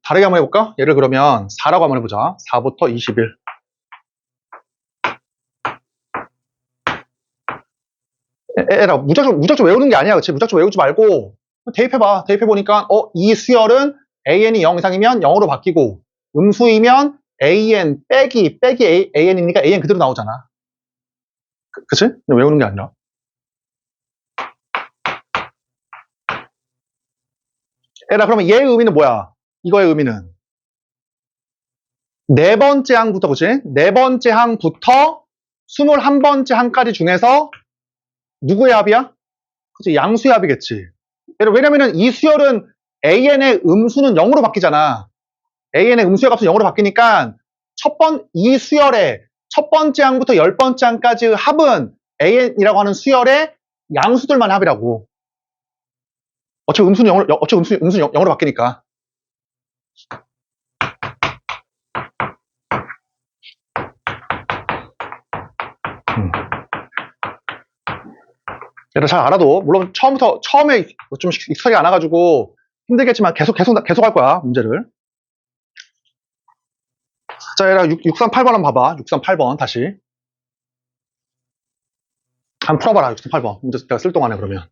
Speaker 1: 다르게 한번 해볼까? 예를 그러면 4라고 한번 해보자. 4부터 21. 에라, 무작정 외우는 게 아니야. 그치? 무작정 외우지 말고, 대입해봐. 대입해보니까, 이 수열은 AN이 0 이상이면 0으로 바뀌고, 음수이면 AN 빼기 AN이니까 AN 그대로 나오잖아. 그치? 외우는 게 아니라. 에라, 그러면 얘의 의미는 뭐야? 이거의 의미는. 네 번째 항부터, 그치? 네 번째 항부터 21번째 항까지 중에서 누구의 합이야? 그치? 양수의 합이겠지. 왜냐면은 이 수열은 AN의 음수는 0으로 바뀌잖아. AN의 음수의 값은 0으로 바뀌니까 이 수열의 첫 번째 항부터 10번째 항까지 합은 AN이라고 하는 수열의 양수들만 합이라고. 어차피 음수는 0으로 바뀌니까. 얘들 잘 알아도, 물론 처음에 좀 익숙하지 않아가지고 힘들겠지만 계속 할 거야, 문제를. 자, 얘들아, 638번 한번 봐봐. 638번 다시. 한번 풀어봐라, 638번. 문제 내가 쓸 동안에 그러면.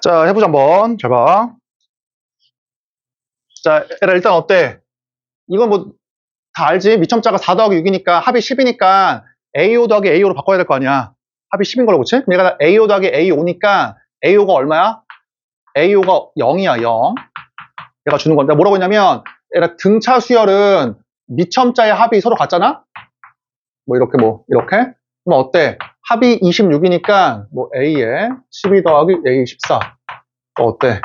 Speaker 1: 자, 해보자 한번. 잘 봐. 자, 얘들아, 일단 어때? 이건 뭐 다 알지? 미첨자가 4 더하기 6이니까 합이 10이니까 A5 더하기 A5로 바꿔야 될 거 아니야. 합이 10인 걸로, 그치? 얘가 A5 더하기 A5니까 A5가 얼마야? A5가 0이야, 0. 얘가 주는 건데, 뭐라고 했냐면, 얘가 등차 수열은 미첨자의 합이 서로 같잖아? 이렇게. 그럼 어때? 합이 26이니까, A에 12 더하기 A 14. 어때?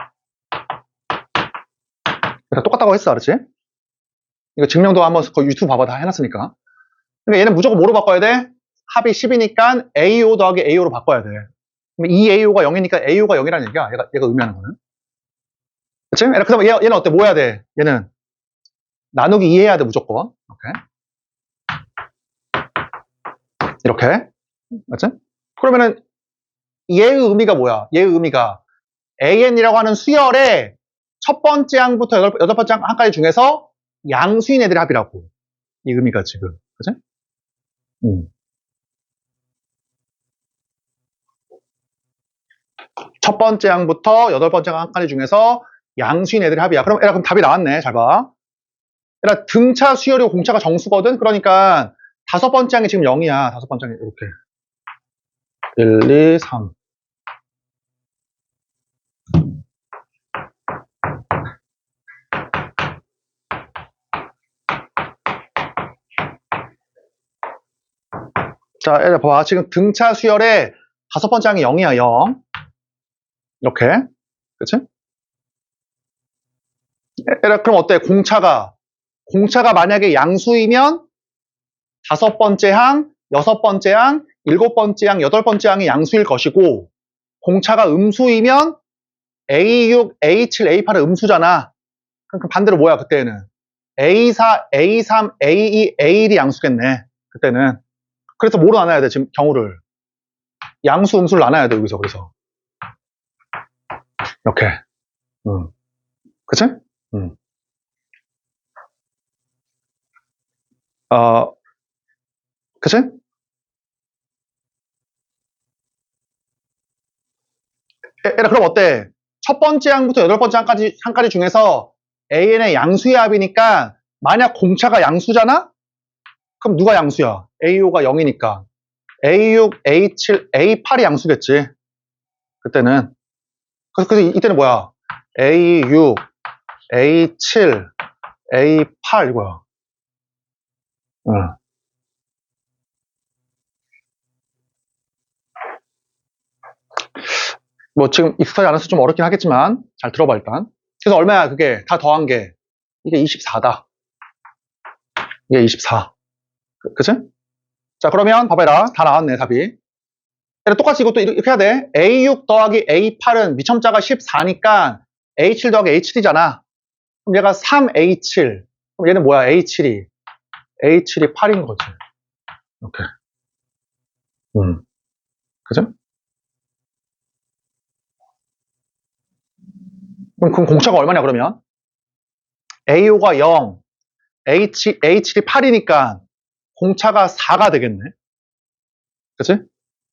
Speaker 1: 똑같다고 했어, 알았지? 이거 증명도 한번 유튜브 봐봐, 다 해놨으니까. 그러니까 얘는 무조건 뭐로 바꿔야 돼? 합이 10이니까 AO 더하기 AO로 바꿔야 돼. 그럼 이 AO가 0이니까 AO가 0이라는 얘기야. 얘가 의미하는 거는. 그치? 그럼 얘는 어때? 뭐 해야 돼? 얘는 나누기 2 해야 돼, 무조건. 이렇게. 맞지? 그러면은 얘의 의미가 뭐야? 얘의 의미가 AN이라고 하는 수열의 첫 번째 항부터 여덟 번째 항까지 중에서 양수인 애들의 합이라고. 이 의미가 지금. 그치? 첫 번째 항부터 여덟 번째 항까지 중에서 양수인 애들의 합이야. 그럼 답이 나왔네. 잘 봐. 얘들아, 등차 수열이고 공차가 정수거든? 그러니까 다섯 번째 항이 지금 0이야. 다섯 번째 항이 이렇게. 1, 2, 3. 자, 얘들아, 봐봐. 지금 등차 수열의 다섯 번째 항이 0이야, 0. 이렇게. 그치? 얘들아, 그럼 어때? 공차가 만약에 양수이면 다섯 번째 항, 여섯 번째 항, 일곱 번째 항, 여덟 번째 항이 양수일 것이고, 공차가 음수이면 A6, A7, A8은 음수잖아. 그럼 반대로 뭐야, 그때는? A4, A3, A2, A1이 양수겠네. 그때는. 그래서 뭐로 나눠야 돼, 지금 경우를? 양수, 음수를 나눠야 돼, 여기서. 그래서. 이렇게. 그치? 그치? 얘들아, 그럼 어때? 첫 번째 항부터 여덟 번째 항까지 중에서 AN의 양수의 합이니까, 만약 공차가 양수잖아? 그럼 누가 양수야? A5가 0이니까. A6, A7, A8이 양수겠지. 그때는. 그래서 이때는 뭐야? A6, A7, A8 이거야. 응. 뭐 지금 익숙하지 않아서 좀 어렵긴 하겠지만 잘 들어봐 일단. 그래서 얼마야 그게 다 더한 게 이게 24다. 이게 24. 그치? 자 그러면 봐봐라. 다 나왔네 답이. 똑같이 이것도 이렇게 해야 돼. A6 더하기 A8은 미첨자가 14니까 A7 더하기 A7이잖아. 그럼 얘가 3A7. 그럼 얘는 뭐야? A7이. A7이 8인 거지. 이렇게. 그죠? 그럼 공차가 얼마냐 그러면? A5가 0, H7이 8이니까 공차가 4가 되겠네. 그치?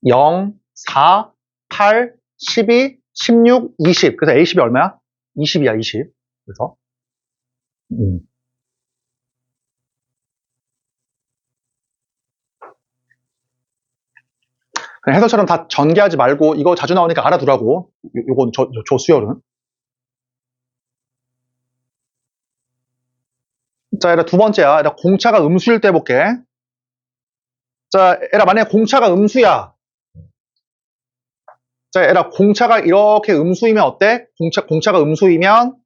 Speaker 1: 0, 4, 8, 12, 16, 20. 그래서 A10이 얼마야? 20이야, 20. 그래서. 그냥 해설처럼 다 전개하지 말고 이거 자주 나오니까 알아두라고. 요건 저 수열은. 자, 얘라 두 번째야. 얘라 공차가 음수일 때 해볼게. 자, 얘라 만약에 공차가 음수야. 자, 얘라 공차가 이렇게 음수이면 어때? 공차가 음수이면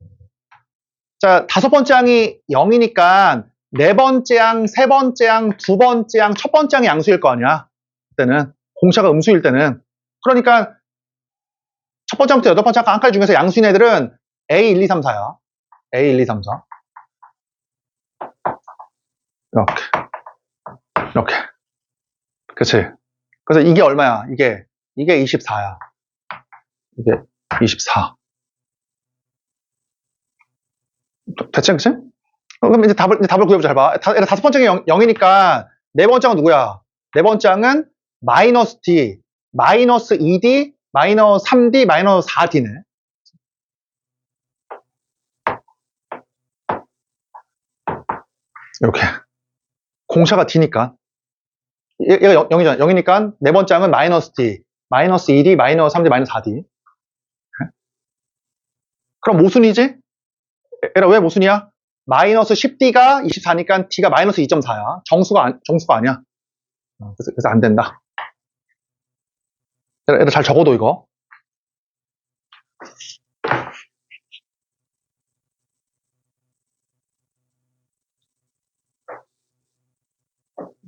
Speaker 1: 자, 다섯 번째 항이 0이니까 네 번째 항, 세 번째 항, 두 번째 항, 첫 번째 항이 양수일 거 아니야. 그때는 공차가 음수일 때는 그러니까 첫 번째 항부터 여덟 번째 항까지 중에서 양수인 애들은 A1, 2, 3, 4야. A1, 2, 3, 4. 이렇게. 그치? 그래서 이게 얼마야? 이게 24야. 이게 24. 대체 그치? 그럼 이제 답을 구해보자. 잘 봐. 다섯 번째 항이 0이니까 네 번째 항은 누구야? 네 번째 항은 마이너스 D, 마이너스 2D, 마이너스 3D, 마이너스 4D네. 이렇게. 공차가 D니까. 얘가 0이잖아. 0이니까 네 번째 항은 마이너스 D, 마이너스 2D, 마이너스 3D, 마이너스 4D. 그럼 모순이지? 얘라 왜 모순이야? 마이너스 10D가 24니까 D가 마이너스 2.4야. 정수가 아니야. 그래서 안 된다. 얘들 잘 적어도 이거.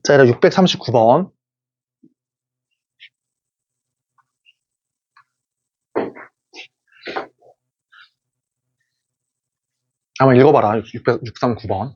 Speaker 1: 자, 얘들 639번. 한번 읽어봐라. 639번.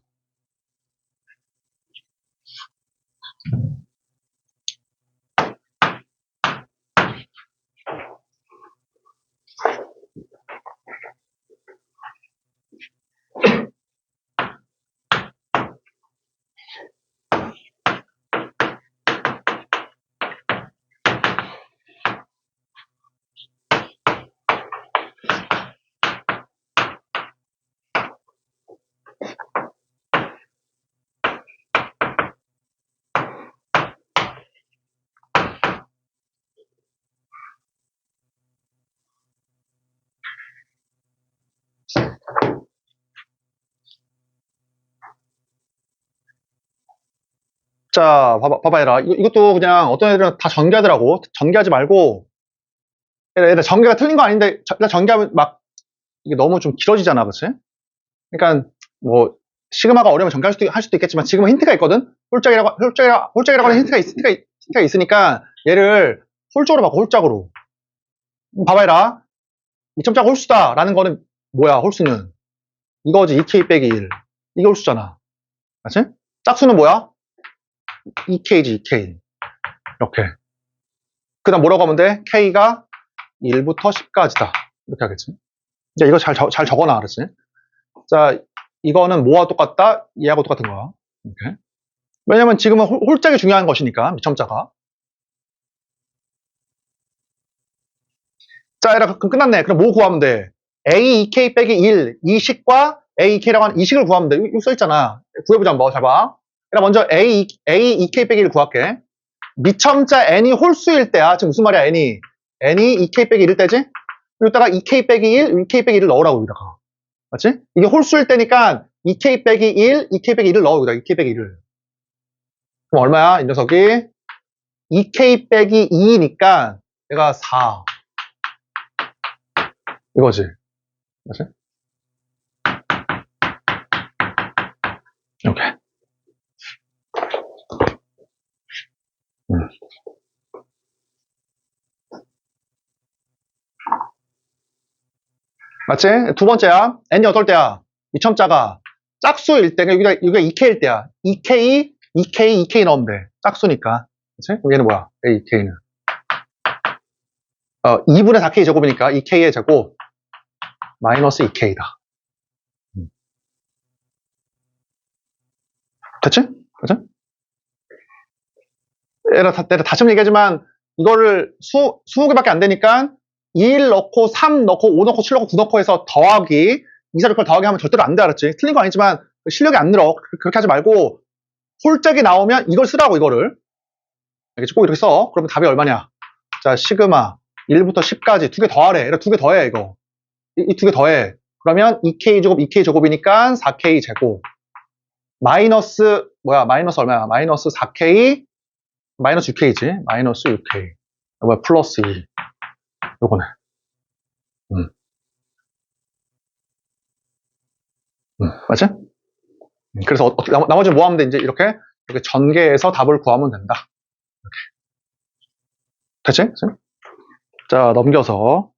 Speaker 1: 자, 봐봐, 얘라. 이것도 그냥 어떤 애들은 다 전개하더라고. 전개하지 말고, 얘라 전개가 틀린 거 아닌데, 전개하면 막, 이게 너무 좀 길어지잖아, 그치? 그러니까, 뭐, 시그마가 어려우면 전개할 수도 있겠지만, 지금은 힌트가 있거든? 홀짝이라고 하는 힌트가 있으니까, 얘를 홀짝으로 바꿔, 홀짝으로. 봐봐, 얘라. 미점자가 홀수다. 라는 거는 뭐야, 홀수는? 이거지, 2k 빼기 1. 이게 홀수잖아. 맞지? 짝수는 뭐야? 2k지, 2k. 이렇게. 그 다음 뭐라고 하면 돼? k가 1부터 10까지다. 이렇게 하겠지. 이제 이거 잘 적어놔, 알았지? 자, 이거는 뭐와 똑같다? 얘하고 똑같은 거야. 이렇게. 왜냐면 지금은 홀짝이 중요한 것이니까, 미첨자가. 자, 그럼 끝났네. 그럼 뭐 구하면 돼? a 2k 빼기 1, 이 식과 a 2k라고 하는 이 식을 구하면 돼. 이거 써있잖아. 구해보자, 한번. 잘 봐. 그럼 먼저 a 2k 빼기 1을 구할게. 미첨자 n이 홀수일 때야. 지금 무슨 말이야, n이? n이 2k 빼기 1일 때지? 여기다가 2k 빼기 1, 2k 빼기 1을 넣으라고, 여기다가. 맞지? 이게 홀수일 때니까 2k 빼기 1, 2k 빼기 1을 넣어, 여기다. 2k 빼기 1을. 그럼 얼마야, 이 녀석이? 2k 빼기 2니까 얘가 4. 이거지. 맞지? 이렇게. 맞지? 두 번째야. n이 어떨 때야? 미첨자가 짝수일 때, 여기가 2k일 때야. 2k 넣으면 돼. 짝수니까. 그치? 그럼 얘는 뭐야? a 2k는. 2분의 4k 제곱이니까 2k의 제곱 마이너스 2k다. 됐지? 그치? 내가 다시 얘기하지만 이거를 20개밖에 안 되니까 1 넣고 3 넣고 5 넣고 7 넣고 9 넣고 해서 더하기 2, 4, 6, 8 더하기 하면 절대로 안 돼, 알았지? 틀린 거 아니지만 실력이 안 늘어. 그렇게 하지 말고 홀짝이 나오면 이걸 쓰라고, 이거를. 알겠지? 꼭 이렇게 써. 그러면 답이 얼마냐? 자, 시그마 1부터 10까지 두 개 더하래. 이거 두 개 더해, 이거. 이 두 개 더해. 그러면 2k 제곱 2k 제곱이니까 4k 제곱 마이너스 마이너스 얼마야? 마이너스 4k 마이너스 6k지. 마이너스 6k. 뭐야? 플러스 2. 요거네. 맞지? 그래서 나머지는 뭐 하면 돼? 이제 이렇게 전개해서 답을 구하면 된다. 됐지? 자, 넘겨서.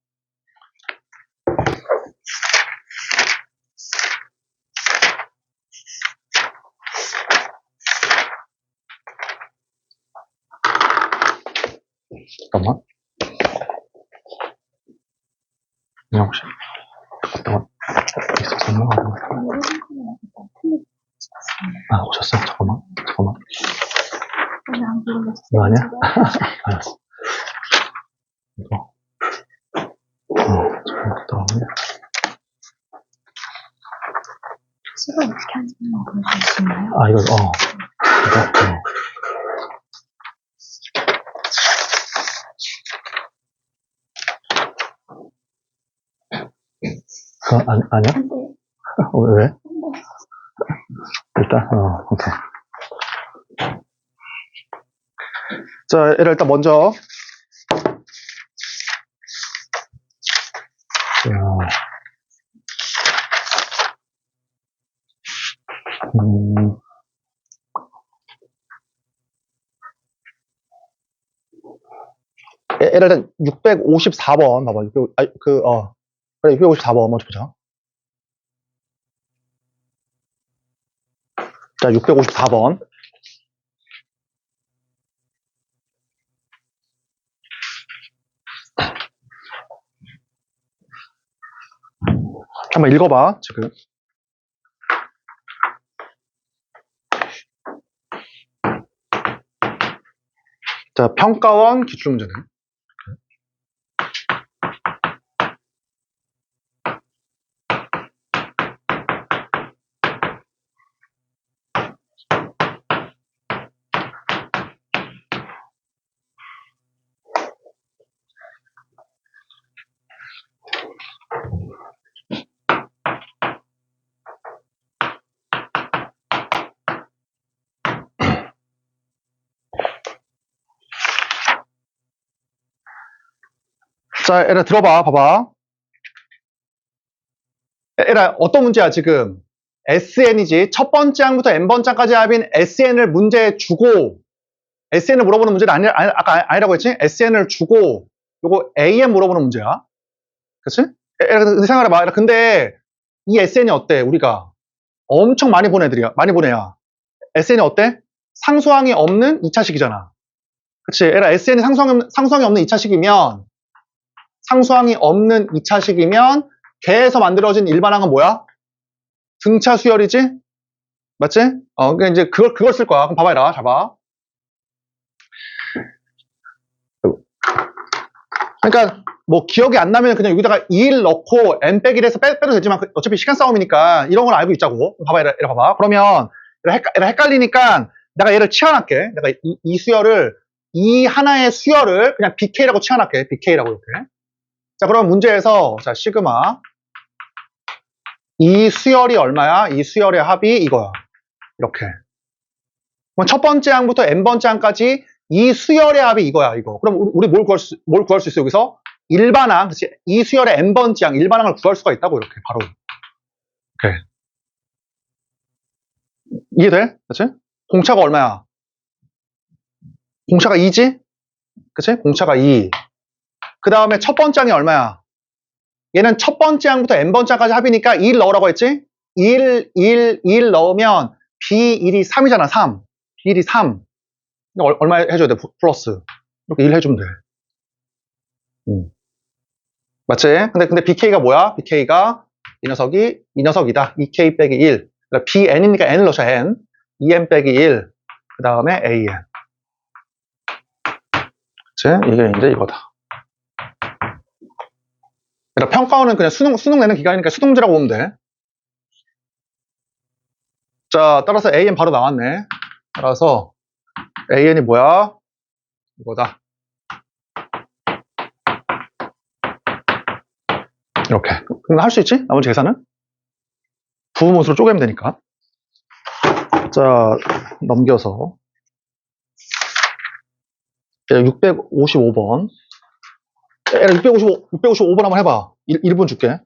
Speaker 1: 잠깐만. 혹시 잠깐만. 오셨어? 잠깐만. 이거 아니야? 알았어. 이거. 잠깐만.
Speaker 2: 수가 어떻게 하는지 보여줄 수 있나요?
Speaker 1: 이거, 아니야? 왜? 일단, 오케이. 자, 얘를 일단 먼저. 얘를 일단 654번, 봐봐. 그래, 654번 먼저 보자. 자, 654번. 한번 읽어봐, 지금. 자, 평가원 기출문제는. 자, 얘들아, 들어봐, 봐봐. 얘들아, 어떤 문제야, 지금? SN이지. 첫 번째 항부터 n번째까지 합인 SN을 문제에 주고, SN을 물어보는 문제는 아까 아니라고 했지? SN을 주고, 요거 AN 물어보는 문제야. 그치? 생각해봐. 근데 이 SN이 어때? 우리가 엄청 많이 본 애들이야. 많이 본 애야. SN이 어때? 상수항이 없는 2차식이잖아. 그치? 에라 SN이 상수항이 없는 2차식이면 상수항이 없는 2차식이면 개에서 만들어진 일반항은 뭐야? 등차 수열이지? 맞지? 그러니까 이제 그걸 쓸 거야. 그럼 봐봐라. 잡아. 그러니까 뭐 기억이 안 나면 그냥 여기다가 2를 넣고 n 빼기 1해서 빼도 되지만 어차피 시간 싸움이니까 이런 걸 알고 있자고. 봐봐, 이래 봐봐. 그러면 얘를 헷갈리니까 내가 얘를 치환할게. 내가 이 수열을 이 하나의 수열을 그냥 BK라고 치환할게. BK라고 이렇게. 자, 그럼 문제에서 자 시그마 이 수열이 얼마야? 이 수열의 합이 이거야. 이렇게. 그럼 첫 번째 항부터 n번째 항까지 이 수열의 합이 이거야, 이거. 그럼 우리 뭘 구할 수 있어, 여기서? 일반항, 그치? 이 수열의 n번째 항, 일반항을 구할 수가 있다고, 이렇게, 바로. 이렇게. 이해돼? 그치? 공차가 얼마야? 공차가 2지? 그치? 공차가 2. 그 다음에 첫 번째 항이 얼마야? 얘는 첫 번째 항부터 n번째 항까지 합이니까 1 넣으라고 했지? 1 넣으면 B1이 3이잖아, 3. B1이 3. 얼마 해줘야 돼? 플러스. 이렇게 1 해주면 돼. 맞지? 근데 BK가 뭐야? BK가 이 녀석이다. 2K 빼기 1. 그러니까 BN이니까 N을 넣자, N. 2N 빼기 1. 그 다음에 AN. 그치? 이게 이제 이거다. 그러니까 평가원은 그냥 수능 내는 기간이니까 수능 문제라고 보면 돼. 자, 따라서 AN 바로 나왔네. 따라서 AN이 뭐야? 이거다. 이렇게. 그럼 할 수 있지? 나머지 계산은? 부분모수로 쪼개면 되니까. 자, 넘겨서. 655번. 655번 한번 해봐. 1분 줄게.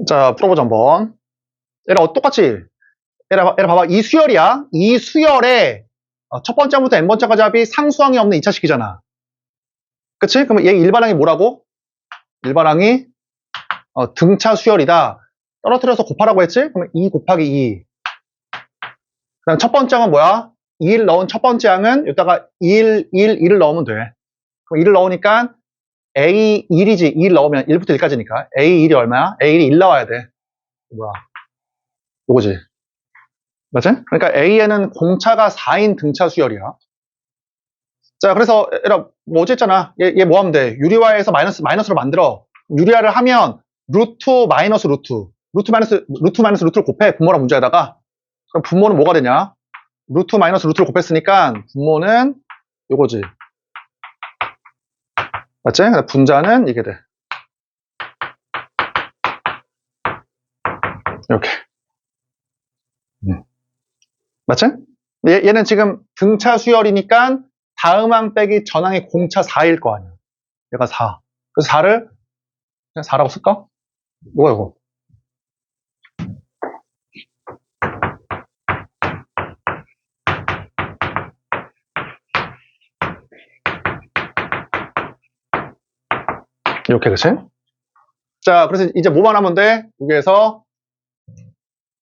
Speaker 1: 자, 풀어보자, 한번. 얘랑 똑같이. 얘랑 봐봐. 이 수열이야. 이 수열에 첫 번째부터 n번째까지 합이 상수항이 없는 2차식이잖아. 그치? 그러면 얘 일반항이 뭐라고? 일반항이 등차 수열이다. 떨어뜨려서 곱하라고 했지? 그러면 2 곱하기 2. 그다음 첫 번째 항은 뭐야? 2를 넣은 첫 번째 항은 여기다가 1을 넣으면 돼. 그럼 1을 넣으니까 A1이지. 2를 넣으면 1부터 1까지니까. A1이 얼마야? A1이 1 나와야 돼. 뭐야? 요거지. 맞지? 그러니까 A에는 공차가 4인 등차 수열이야. 자, 그래서 얘들아 뭐 어쨌잖아. 얘 뭐 하면 돼? 유리화에서 마이너스로 만들어. 유리화를 하면 루트 마이너스 루트. 루트 마이너스 루트를 곱해. 분모랑 문제에다가. 그럼 분모는 뭐가 되냐? 루트 마이너스 루트를 곱했으니까 분모는 요거지. 맞지? 분자는 이게 돼. 이렇게. 맞지? 얘는 지금 등차 수열이니까 다음 항 빼기 전항이 공차 4일 거 아니야. 얘가 4. 그래서 4를 그냥 4라고 쓸까? 뭐야, 이거? 이렇게, 그치? 자, 그래서 이제 뭐만 하면 돼? 여기에서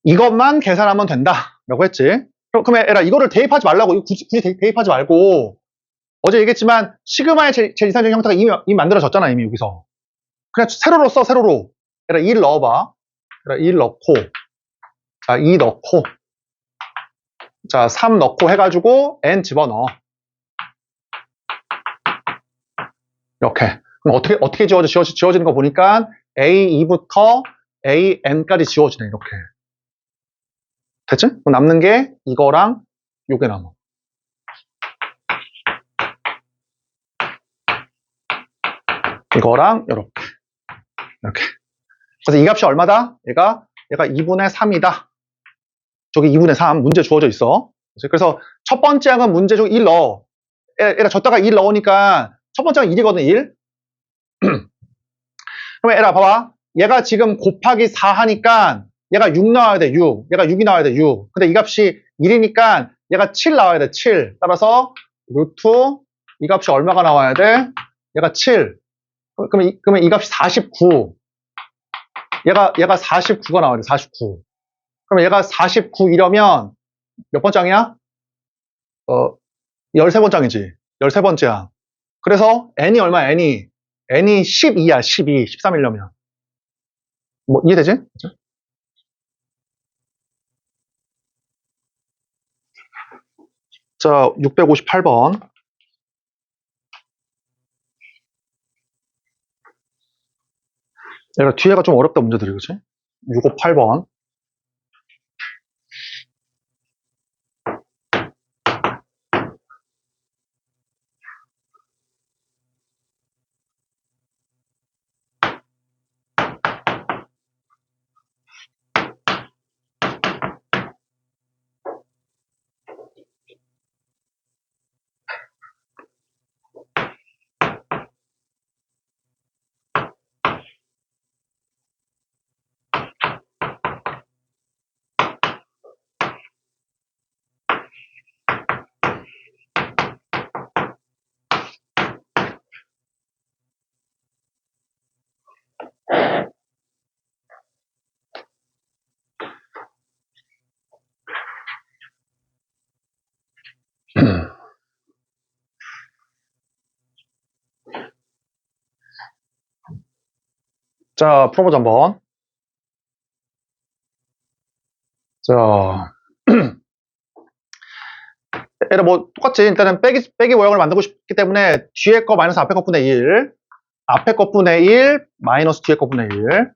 Speaker 1: 이것만 계산하면 된다. 라고 했지. 그러면 에라, 이거를 대입하지 말라고. 이거 굳이 대입하지 말고. 어제 얘기했지만, 시그마의 제일 이상적인 형태가 이미 만들어졌잖아, 이미 여기서. 그냥 세로로 써, 세로로. 에라, 2를 넣어봐. 에라, 2를 넣고. 자, 2 넣고. 자, 3 넣고 해가지고, n 집어넣어. 이렇게. 그럼 어떻게 지워지는 거 보니까, A2부터 AN까지 지워지네, 이렇게. 됐지? 그럼 남는 게 이거랑 요게 남아. 이거랑 요렇게. 이렇게. 그래서 이 값이 얼마다? 얘가 2분의 3이다. 저기 2분의 3 문제 주어져 있어. 그래서 첫 번째 항은 문제 중 1 넣어. 얘가 줬다가 1 넣으니까 첫 번째 항은 1이거든, 1. 그러면 얘라 봐봐. 얘가 지금 곱하기 4 하니까 얘가 6 나와야 돼, 6. 얘가 6이 나와야 돼, 6. 근데 이 값이 1이니까 얘가 7 나와야 돼, 7. 따라서 루트 이 값이 얼마가 나와야 돼? 얘가 7. 그러면 이 값이 49. 얘가 49가 나와야 돼, 49. 그럼 얘가 49이려면 몇 번장이야? 13번장이지. 13번째야. 그래서 n이 얼마야, n이? n이 12야, 12. 13이려면. 뭐, 이해되지? 그치? 자, 658번. 얘가 뒤에가 좀 어렵다, 문제들이, 그치? 658번. 자, 풀어보자, 한번. 자, 얘를 뭐, 똑같지. 일단은 빼기 모형을 만들고 싶기 때문에 뒤에 거 마이너스 앞에 것분의 1. 앞에 것분의 1, 마이너스 뒤에 것분의 1.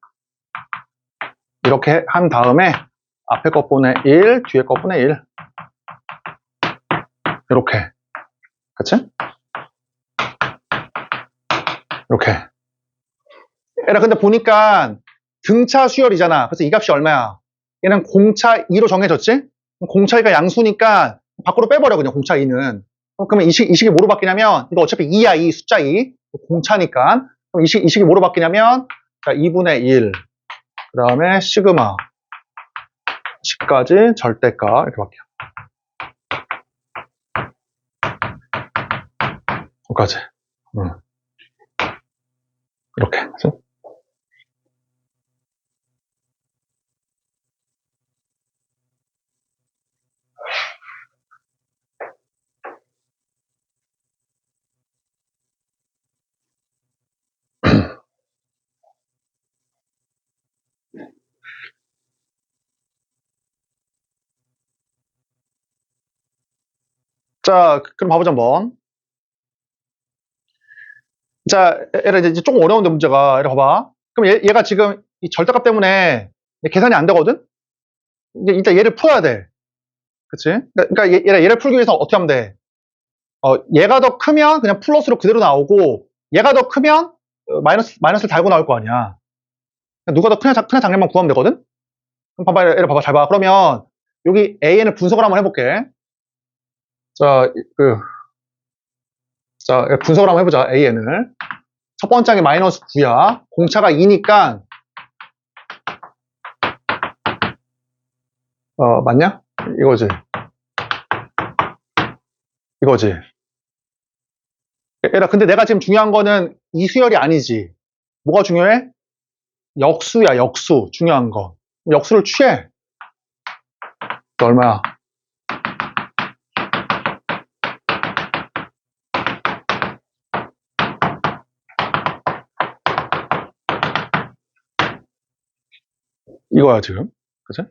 Speaker 1: 이렇게 한 다음에 앞에 것분의 1, 뒤에 것분의 1. 이렇게. 그치? 이렇게. 얘라 근데 보니까 등차 수열이잖아. 그래서 이 값이 얼마야? 얘는 공차 2로 정해졌지? 공차 2가 양수니까 밖으로 빼버려, 그냥 공차 2는. 그러면 이 식이 뭐로 바뀌냐면, 이거 어차피 2야, 2, 숫자 2. 공차니까. 그럼 이 식이 뭐로 바뀌냐면, 자, 2분의 1. 그 다음에 시그마. 식까지 절대값. 이렇게 바뀌어. 여기까지. 이렇게. 그치? 자, 그럼 봐보자, 한번. 자, 얘라 이제 조금 어려운데, 문제가. 얘라 봐봐. 그럼 얘가 지금 이 절대값 때문에 계산이 안 되거든? 이제 일단 얘를 풀어야 돼. 그치? 그러니까 얘를 풀기 위해서 어떻게 하면 돼? 얘가 더 크면 그냥 플러스로 그대로 나오고, 얘가 더 크면 마이너스를 달고 나올 거 아니야. 누가 더 큰 장면만 구하면 되거든? 그럼 봐봐, 얘를 봐봐, 잘 봐. 그러면 여기 AN을 분석을 한번 해볼게. 자, 분석을 한번 해보자, AN을. 첫 번째 항이 마이너스 9야. 공차가 2니까, 맞냐? 이거지. 이거지. 얘들아, 근데 내가 지금 중요한 거는 이 수열이 아니지. 뭐가 중요해? 역수야, 역수. 중요한 거. 역수를 취해. 또 얼마야? 이거야, 지금. 그치?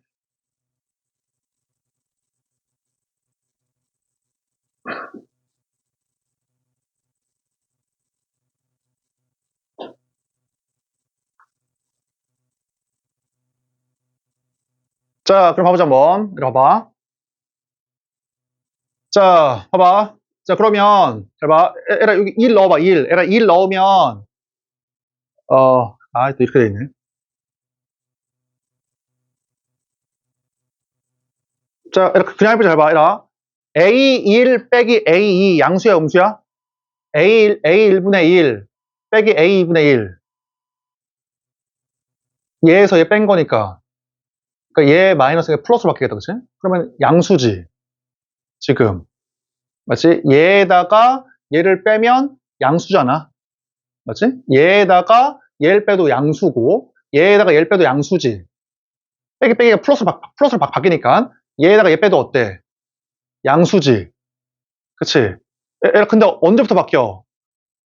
Speaker 1: 자, 그럼 봐보자, 한번. 이리 봐봐. 자, 봐봐. 자, 그러면, 잘 봐. 에라, 여기 1 넣어봐, 1. 에라, 1 넣으면, 또 이렇게 돼 있네. 자, 에라, 그냥 해보자, 잘 봐, 에라. A1 빼기 A2 양수야, 음수야? A1분의 1 빼기 A2분의 1. 얘에서 얘 뺀 거니까. 그러니까 얘 마이너스가 플러스로 바뀌겠다, 그치? 그러면 양수지. 지금. 맞지? 얘에다가 얘를 빼면 양수잖아. 맞지? 얘에다가 얘를 빼도 양수고, 얘에다가 얘를 빼도 양수지. 빼기가 플러스로 바뀌니까. 얘에다가 얘 빼도 어때? 양수지. 그치? 근데 언제부터 바뀌어?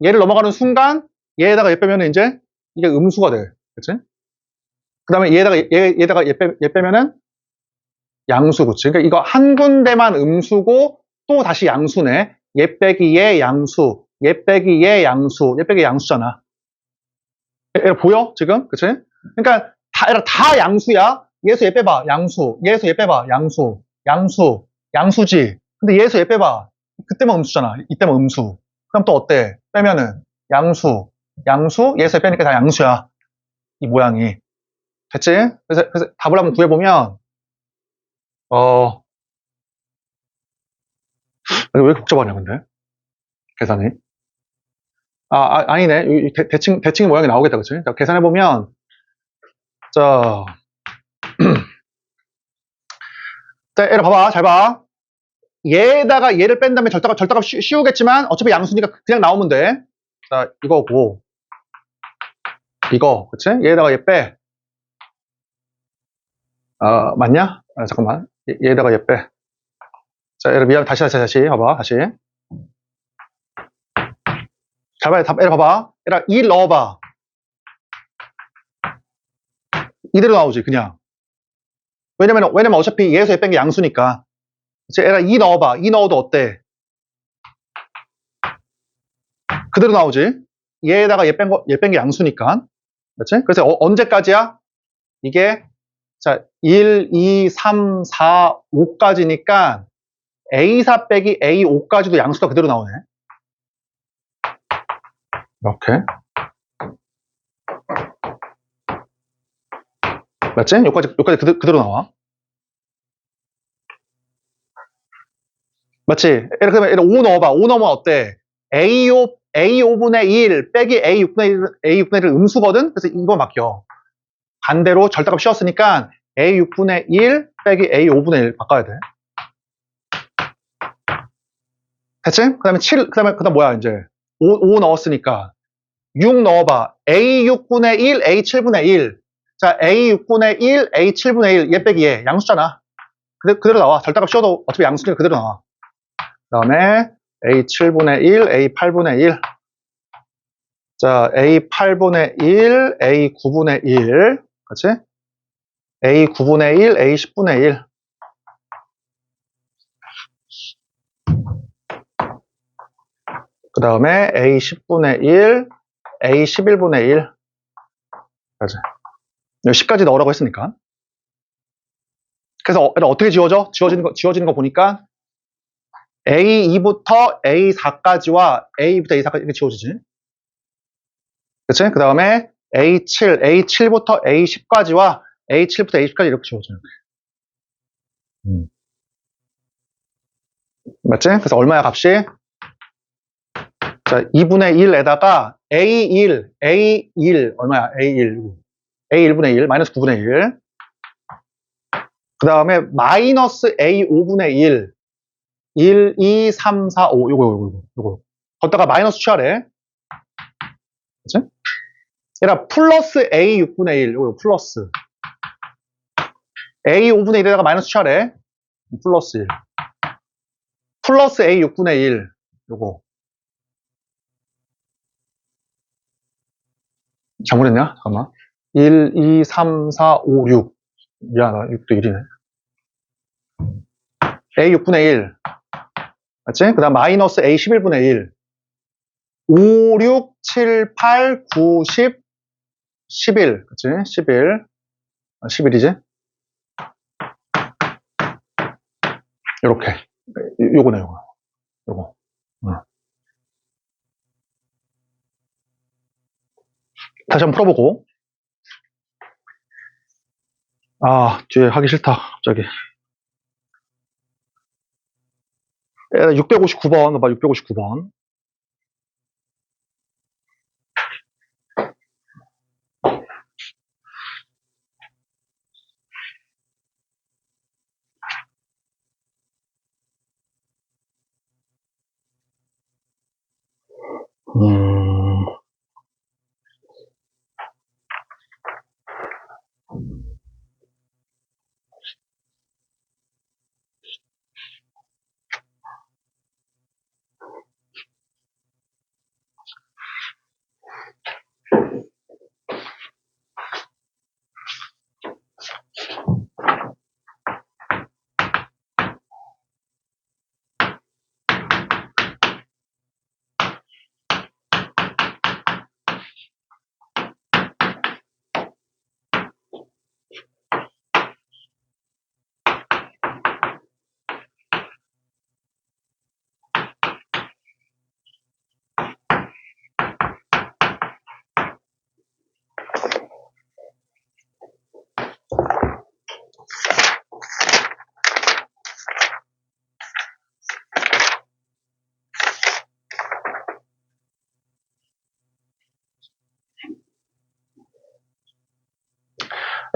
Speaker 1: 얘를 넘어가는 순간, 얘에다가 얘 빼면 이제 이게 음수가 돼. 그치? 그 다음에 얘에다가 얘 빼면은 양수, 그치? 그러니까 이거 한 군데만 음수고, 또 다시 양수네. 얘 빼기 얘 양수, 얘 빼기 얘 양수, 얘 빼기 양수잖아. 얘 보여? 지금? 그치? 그러니까 다 양수야. 얘에서 얘 빼봐. 양수. 얘에서 얘 빼봐. 양수. 양수. 양수지. 근데 얘에서 얘 빼봐. 그때만 음수잖아. 이때만 음수. 그럼 또 어때? 빼면은 양수. 양수. 얘에서 얘 빼니까 다 양수야. 이 모양이. 됐지? 그래서 답을 한번 구해보면 왜 이렇게 복잡하냐, 근데? 계산이. 아니네. 대칭 모양이 나오겠다, 그치? 자, 계산해보면, 자, 자, 얘를 봐봐, 잘 봐. 얘에다가 얘를 뺀 다음에 절대값 씌우겠지만, 어차피 양수니까 그냥 나오면 돼. 자, 이거고, 이거, 그치? 얘에다가 얘 빼. 맞냐? 잠깐만. 얘에다가 얘 빼. 자, 얘를 미안, 다시, 봐봐, 다시. 잘 봐, 얘를 봐봐. 얘를 2 넣어봐. 이대로 나오지, 그냥. 왜냐면 어차피 얘에서 얘 뺀 게 양수니까. 이제 얘가 2 넣어봐. 2 넣어도 어때? 그대로 나오지? 얘에다가 얘 뺀 게 양수니까. 그렇지? 그래서 언제까지야? 이게, 자, 1, 2, 3, 4, 5까지니까 A4 빼기 A5까지도 양수가 그대로 나오네. 이렇게. 맞지? 여기까지 그대로 나와. 맞지? 이렇게 5 넣어봐. 5 넣으면 어때? A5분의 1 빼기 A6분의 1은 음수거든? 그래서 이거 맡겨. 반대로 절대값 씌웠으니까 A6분의 1 빼기 A5분의 1 바꿔야 돼. 됐지? 그 다음에 7, 그 다음 뭐야, 이제. 5 넣었으니까. 6 넣어봐. A6분의 1, A7분의 1. 자, A6분의 1, A7분의 1. 얘 빼기 얘. 양수잖아. 그대로 나와. 절대값 씌워도 어차피 양수니까 그대로 나와. 그 다음에 A7분의 1, A8분의 1. 자, A8분의 1, A9분의 1. 그렇지? A9분의 1, A10분의 1. 그 다음에 A10분의 1, A11분의 1. 그렇지? 10까지 넣으라고 했으니까. 그래서 어떻게 지워져? 지워지는 거 보니까 A2부터 A4까지와 A부터 A4까지 이렇게 지워지지. 그치? 그 다음에 A7부터 A10까지와 A7부터 A10까지 이렇게 지워져요. 맞지? 그래서 얼마야 값이? 자, 2분의 1에다가 A1 얼마야? A1분의 1, 마이너스 9분의 1. 그 다음에 마이너스 A5분의 1, 1, 2, 3, 4, 5. 요거. 걷다가 마이너스 취하래. 그치? 얘라 플러스 A6분의 1, 요거 플러스. A5분의 1에다가 마이너스 취하래. 플러스 1. 플러스 A6분의 1, 요거. 잘못했냐? 잠깐만. 1, 2, 3, 4, 5, 6. 미안하다. 6도 1이네. A6분의 1. 맞지? 그 다음 마이너스 A11분의 1. 5, 6, 7, 8, 9, 10, 11. 그치? 11. 11이지? 요렇게. 요거네, 요거. 다시 한번 풀어보고. 뒤에 하기 싫다, 갑자기. 659번, 봐봐, 659번.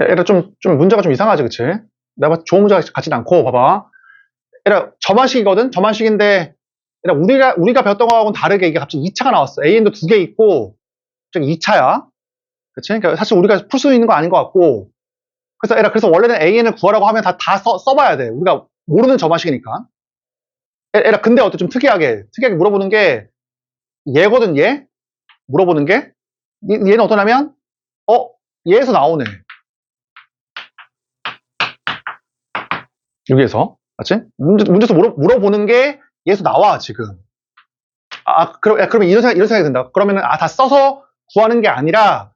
Speaker 1: 얘가 좀 문제가 좀 이상하지, 그치? 내가 좋은 문제가 같진 않고, 봐봐. 얘가 저만식이거든? 저만식인데, 얘가 우리가 배웠던 거하고는 다르게 이게 갑자기 2차가 나왔어. AN도 2개 있고, 갑자기 2차야. 그치? 그러니까 사실 우리가 풀 수 있는 거 아닌 것 같고, 그래서 원래는 AN을 구하라고 하면 다 써봐야 돼. 우리가 모르는 저만식이니까. 근데 좀 특이하게 물어보는 게, 얘거든, 얘? 물어보는 게? 얘는 어떠냐면, 얘에서 나오네. 여기에서. 맞지? 문제에서 물어보는 게 얘에서 나와, 지금. 그러면 이런 생각이 든다. 그러면은, 다 써서 구하는 게 아니라,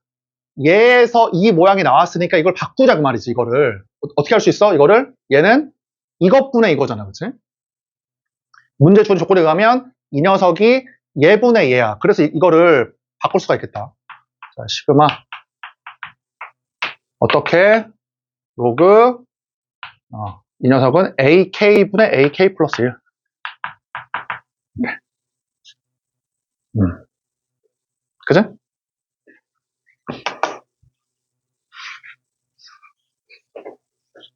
Speaker 1: 얘에서 이 모양이 나왔으니까 이걸 바꾸자, 그 말이지, 이거를. 어떻게 할 수 있어? 이거를? 얘는 이것분의 이거잖아, 그치? 문제 주어진 조건에 의하면, 이 녀석이 얘분의 얘야. 그래서 이거를 바꿀 수가 있겠다. 자, 시그마. 어떻게? 로그, 이 녀석은 AK분의 AK 플러스 1. 네. 그지?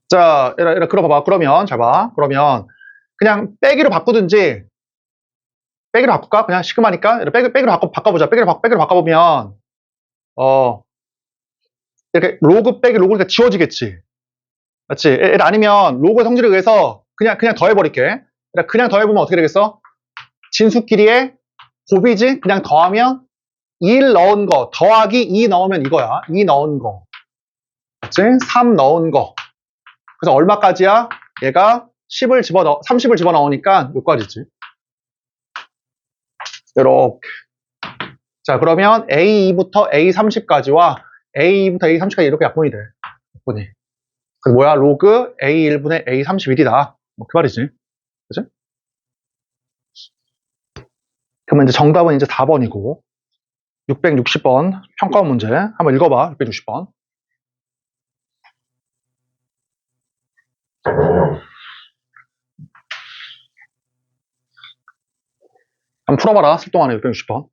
Speaker 1: 자, 그려봐봐. 그러면, 잘 봐. 그러면, 그냥 빼기로 바꾸든지, 빼기로 바꿀까? 그냥 시그마니까? 빼기로 바꿔보자. 빼기로 바꿔보면, 이렇게 로그 빼기 로그니까 지워지겠지. 맞지? 아니면 로그의 성질에 의해서 그냥 더해버릴게. 그냥 더해보면 어떻게 되겠어? 진수끼리의 곱이지? 그냥 더하면 1 넣은 거, 더하기 2 넣으면 이거야. 2 넣은 거. 맞지? 3 넣은 거. 그래서 얼마까지야? 얘가 30을 집어넣으니까 여기까지지. 이렇게. 자, 그러면 A2부터 A30까지와 A2부터 A30까지 이렇게 약분이 돼. 약분이. 그 뭐야? 로그 A1분의 A31이다. 뭐 그 말이지. 그치? 그러면 이제 정답은 이제 4번이고 660번 평가원 문제 한번 읽어봐. 660번. 한번 풀어봐라. 쓸 동안에 660번.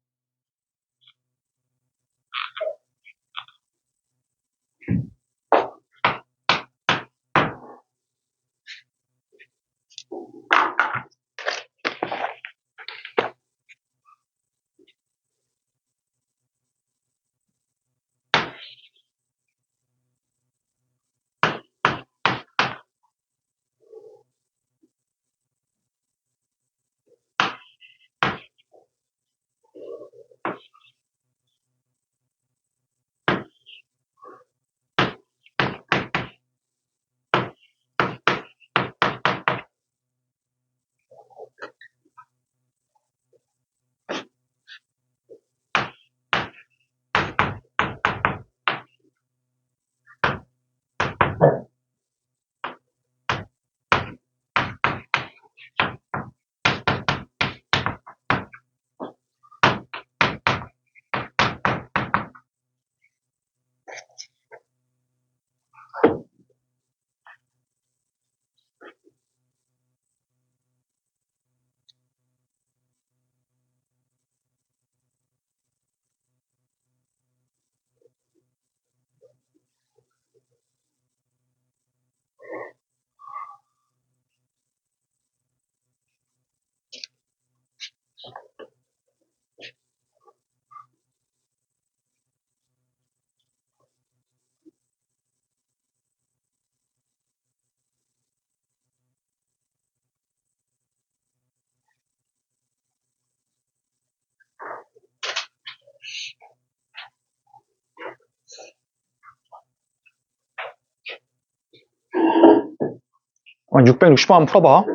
Speaker 1: (660번) 한번 풀어봐.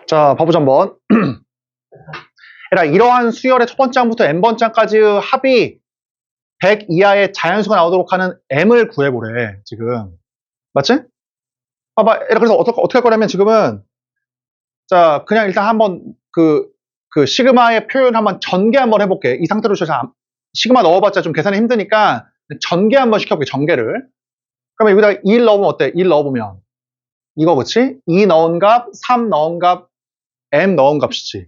Speaker 1: 자, 봐보자 한번. 얘들아, 이러한 수열의 첫 번째 항부터 n번째까지의 합이 100 이하의 자연수가 나오도록 하는 m을 구해보래, 지금. 맞지? 봐봐. 얘들아, 그래서 어떻게 할 거냐면 지금은, 자, 그냥 일단 한번 그 시그마의 표현 한번 전개 한번 해볼게. 이 상태로 시그마 넣어봤자 좀 계산이 힘드니까 전개 한번 시켜볼게, 전개를. 그러면 여기다가 1 넣으면 어때? 1 넣어보면. 이거 그치? 2 넣은 값, 3 넣은 값, m 넣은 값이지.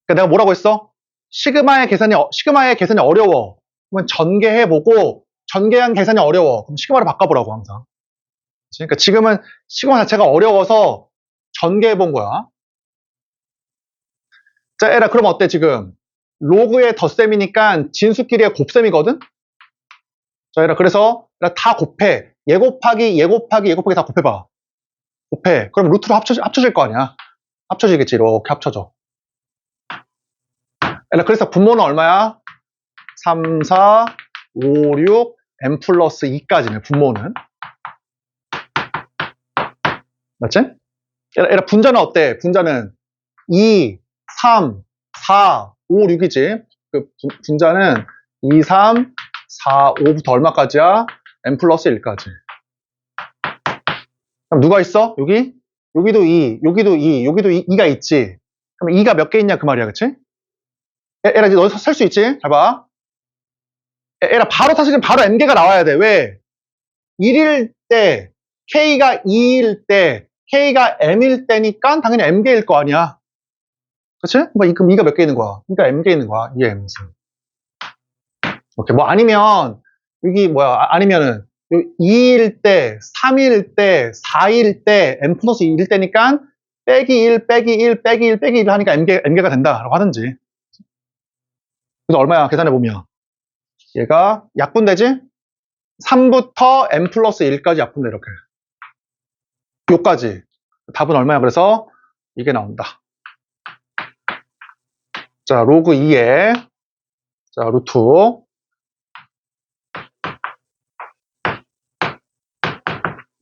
Speaker 1: 그러니까 내가 뭐라고 했어? 시그마의 계산이 어려워. 그러면 전개해보고, 전개한 계산이 어려워. 그럼 시그마로 바꿔보라고, 항상. 그러니까 지금은 시그마 자체가 어려워서 전개해본 거야. 자, 에라, 그럼 어때, 지금? 로그의 덧셈이니까 진수끼리의 곱셈이거든? 자, 에라, 그래서 다 곱해. 얘 곱하기 다 곱해봐. 곱해. 그럼 루트로 합쳐질 거 아니야? 합쳐지겠지. 이렇게 합쳐져. 에라, 그래서 분모는 얼마야? 3, 4, 5, 6, m 플러스 2까지네, 분모는. 맞지? 에라, 분자는 어때? 분자는 2, 3, 4, 5, 6이지. 그 분자는 2, 3, 4, 5부터 얼마까지야? m 플러스 1까지. 그럼 누가 있어? 여기? 여기도 2, 여기도 2, 여기도 2가 있지. 그럼 2가 몇 개 있냐 그 말이야, 그치? 에라, 이제 너희서 셀 수 있지? 잘 봐. 에라, 사실은 바로 m개가 나와야 돼. 왜? 1일 때, k가 2일 때, k가 m일 때니까 당연히 m개일 거 아니야. 그치? 그럼 2가 몇 개 있는 거야? 그러니까 m개 있는 거야. 2의 m승. 오케이. 뭐 아니면, 여기 아니면은, 2일 때, 3일 때, 4일 때, m 플러스 1일 때니까, 빼기 1, 빼기 1, 빼기 1, 빼기 1 하니까 m개가 된다라고 하든지. 그래서 얼마야? 계산해보면. 얘가 약분되지? 3부터 m 플러스 1까지 약분돼, 이렇게. 요까지. 답은 얼마야? 그래서 이게 나온다. 자, 로그 2에, 자, 루트.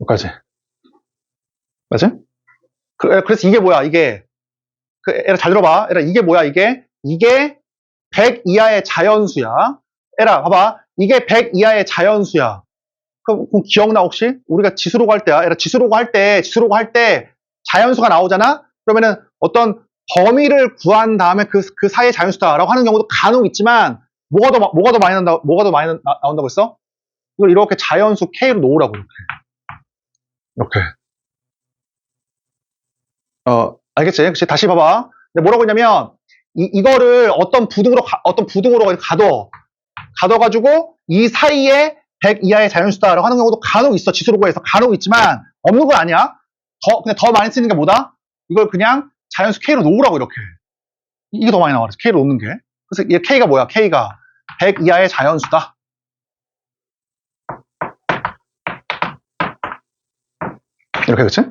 Speaker 1: 요까지. 맞지? 그래서 이게 뭐야? 이게, 에라 잘 들어봐. 에라, 이게 뭐야? 이게 100 이하의 자연수야. 에라, 봐봐. 이게 100 이하의 자연수야. 그럼 기억나, 혹시? 우리가 지수로고 할 때야. 에라, 지수로고 할 때 자연수가 나오잖아? 그러면은 어떤 범위를 구한 다음에 그 사이의 자연수다라고 하는 경우도 간혹 있지만, 뭐가 더 많이 나온다고 했어? 이걸 이렇게 자연수 K로 놓으라고, 이렇게. 이렇게. 알겠지? 그치? 다시 봐봐. 근데 뭐라고 했냐면, 이거를 어떤 부등으로 가둬가지고, 이 사이에 100 이하의 자연수다라고 하는 경우도 간혹 있어. 지수로고에서 간혹 있지만, 없는 건 아니야. 근데 더 많이 쓰는 게 뭐다? 이걸 그냥 자연수 K로 놓으라고, 이렇게. 이게 더 많이 나와. K로 놓는 게. 그래서 얘 K가 뭐야? K가 100 이하의 자연수다. 이렇게, 그치?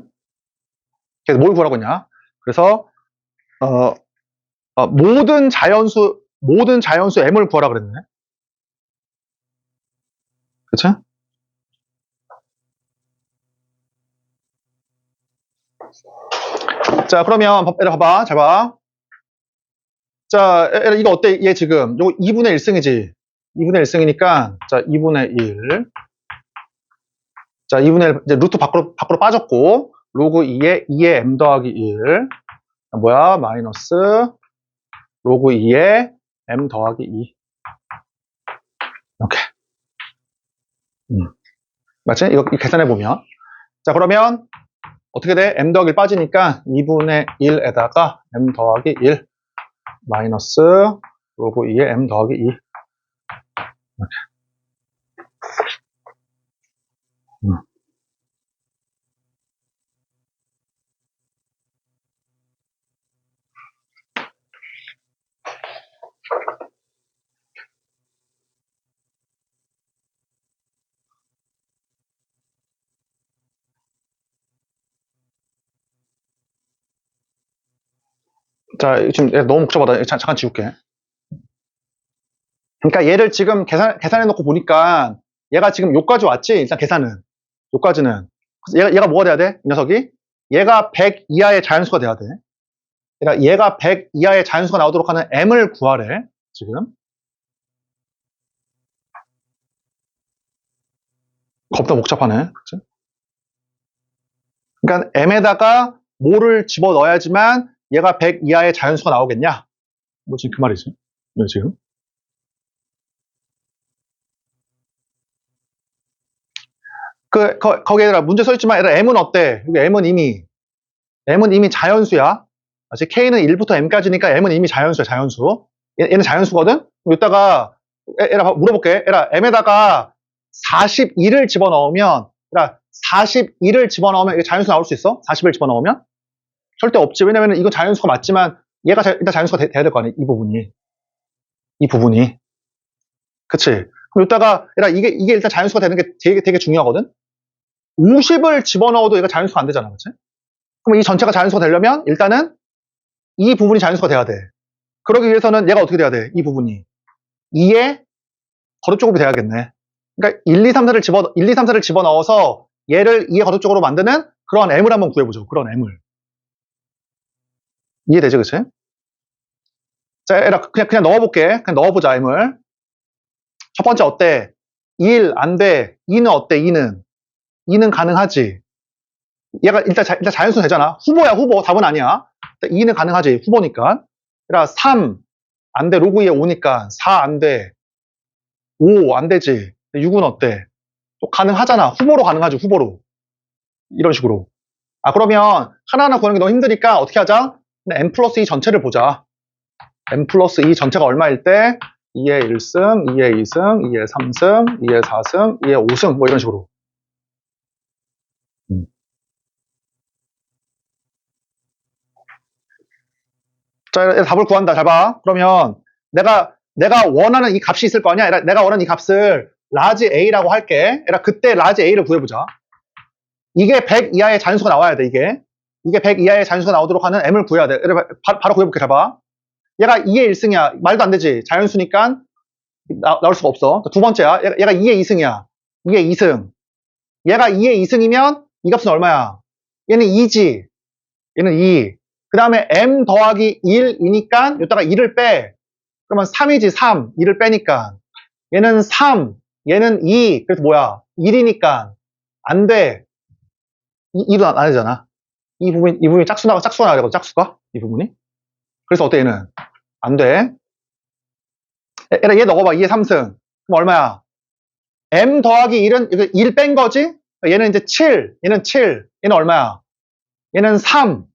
Speaker 1: 그래서 뭘 구하라고 했냐? 그래서, 모든 자연수 m을 구하라 그랬네. 그치? 자, 그러면, 얘들아, 봐봐. 잘 봐. 자, 이거 어때? 얘 지금 요거 2분의 1승이지. 2분의 1승이니까 자, 2분의 1. 자, 2분의 1 이제 루트 밖으로 빠졌고 로그 2의 m 더하기 1. 뭐야? 마이너스 로그 2의 m 더하기 2. 이렇게. 맞지? 이거 계산해 보면. 자, 그러면 어떻게 돼? m 더하기 1 빠지니까 2분의 1에다가 m 더하기 1 마이너스 로그 2의 m 더하기 2. 이렇게. 자, 지금 너무 복잡하다. 잠깐 지울게. 그러니까 얘를 지금 계산해 놓고 보니까 얘가 지금 요까지 왔지? 일단 계산은. 요까지는. 얘가 뭐가 돼야 돼? 이 녀석이? 얘가 100 이하의 자연수가 돼야 돼. 그러니까 얘가 100 이하의 자연수가 나오도록 하는 m을 구하래. 지금. 겁나 복잡하네. 그치? 그러니까 m에다가 뭐를 집어넣어야지만 얘가 100 이하의 자연수가 나오겠냐? 뭐 지금 그 말이지. 네, 지금. 거기에다가 문제 써있지만 m은 어때? 여기 m은 이미 자연수야. 아직 k는 1부터 m까지니까 m은 이미 자연수야, 자연수. 얘는 자연수거든? 이따가 얘라 물어볼게. 얘라 m에다가 42를 집어넣으면 얘라 42를 집어넣으면 이게 자연수 나올 수 있어? 40을 집어넣으면? 절대 없지. 왜냐면 이건 자연수가 맞지만 얘가 일단 자연수가 돼야 될 거 아니야. 이 부분이. 그치? 그럼 이따가 얘라 이게 일단 자연수가 되는 게 되게 중요하거든? 50을 집어넣어도 얘가 자연수가 안 되잖아. 그치? 그럼 이 전체가 자연수가 되려면 일단은 이 부분이 자연수가 돼야 돼. 그러기 위해서는 얘가 어떻게 돼야 돼? 이 부분이 2의 거듭조곱이 돼야겠네. 그러니까 1, 2, 3, 4를 집어넣어서 얘를 2의 거듭조곱으로 만드는 그런 m을 한번 구해보죠. 그런 m을. 이해되지, 그치? 자, 얘라 그냥 넣어볼게. 그냥 넣어보자, m을. 첫 번째 어때? 1, 안 돼. 2는 어때? 2는 가능하지. 얘가 일단 자연수 되잖아. 후보야, 후보. 답은 아니야. 2는 가능하지. 후보니까. 그러니까 3, 안 돼. 로그 2에 5니까. 4, 안 돼. 5, 안 되지. 6은 어때? 또 가능하잖아. 후보로 가능하지, 후보로. 이런 식으로. 그러면 하나하나 구하는 게 너무 힘드니까 어떻게 하자? m 플러스 2 전체를 보자. m 플러스 2 전체가 얼마일 때? 2의 1승, 2의 2승, 2의 3승, 2의 4승, 2의 5승. 뭐 이런 식으로. 자, 답을 구한다. 잘 봐. 그러면 내가 원하는 이 값이 있을 거 아니야? 내가 원하는 이 값을 라지 A라고 할게. 그때 라지 A를 구해보자. 이게 100 이하의 자연수가 나와야 돼, 이게 100 이하의 자연수가 나오도록 하는 m을 구해야 돼. 바로 구해볼게. 잘 봐. 얘가 2의 1승이야. 말도 안 되지. 자연수니까 나올 수가 없어. 두 번째야. 얘가 2의 2승이야. 2의 2승. 얘가 2의 2승이면 이 값은 얼마야? 얘는 2지. 얘는 2. 그 다음에 m 더하기 1이니까 여기다가 2를 빼. 그러면 3이지 3. 2를 빼니까. 얘는 3. 얘는 2. 그래서 뭐야? 1이니까. 안 돼. 2도 안 되잖아. 이 부분이 짝수가 나와야 되거든, 짝수가. 이 부분이. 그래서 어때, 얘는? 안 돼. 얘 넣어봐. 2의 3승. 그럼 얼마야? m 더하기 1은 1 뺀 거지? 얘는 이제 7. 얘는 7. 얘는 얼마야? 얘는 3.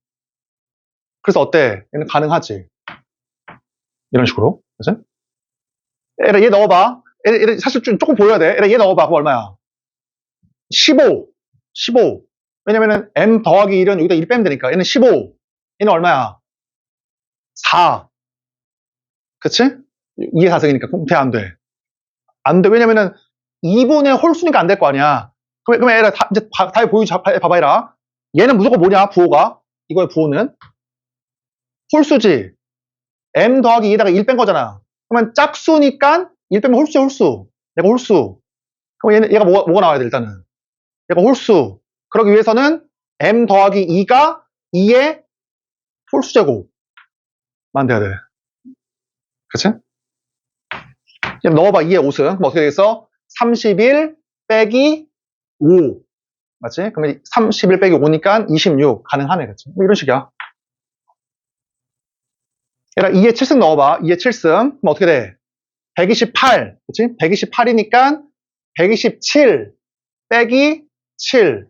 Speaker 1: 그래서 어때? 얘는 가능하지. 이런 식으로. 그치? 얘 넣어봐. 얘 사실 조금 보여야 돼. 얘 넣어봐. 그럼 얼마야? 15. 15. 왜냐면은 m 더하기 1은 여기다 1 빼면 되니까. 얘는 15. 얘는 얼마야? 4. 그치? 2의 4승이니까. 그럼 돼, 안 돼? 안 돼. 왜냐면은 2분의 홀수니까 안 될 거 아니야. 그럼 얘가 이제 답이 보이지? 봐봐, 얘라. 얘는 무조건 뭐냐? 부호가. 이거의 부호는. 홀수지. m 더하기 2에다가 1 뺀 거잖아. 그러면 짝수니까 1 빼면 홀수야, 홀수. 얘가 홀수. 그럼 얘가 뭐가 나와야 돼, 일단은? 얘가 홀수. 그러기 위해서는 m 더하기 2가 2의 홀수제곱만 돼야 돼. 그치? 그냥 넣어봐. 2의 5승. 그럼 어떻게 되겠어? 31 빼기 5. 맞지? 그러면 31 빼기 5니까 26. 가능하네. 그치? 뭐 이런 식이야. 얘들아, 2의 7승 넣어봐. 2의 7승. 그럼 어떻게 돼? 128. 그치? 128이니까 127 빼기 7.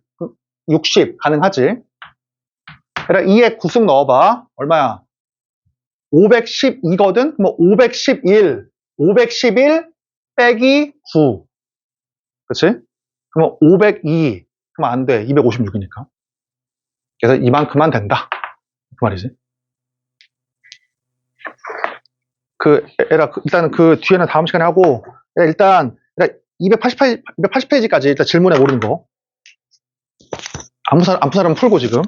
Speaker 1: 60. 가능하지? 얘들아, 2의 9승 넣어봐. 얼마야? 512거든? 그럼 511. 511 빼기 9. 그치? 그럼 502. 그럼 안 돼. 256이니까. 그래서 이만큼만 된다. 그 말이지. 일단은 그 뒤에는 다음 시간에 하고, 일단 280페이지까지 일단 질문에 오른 거. 아무 사람 풀고 지금.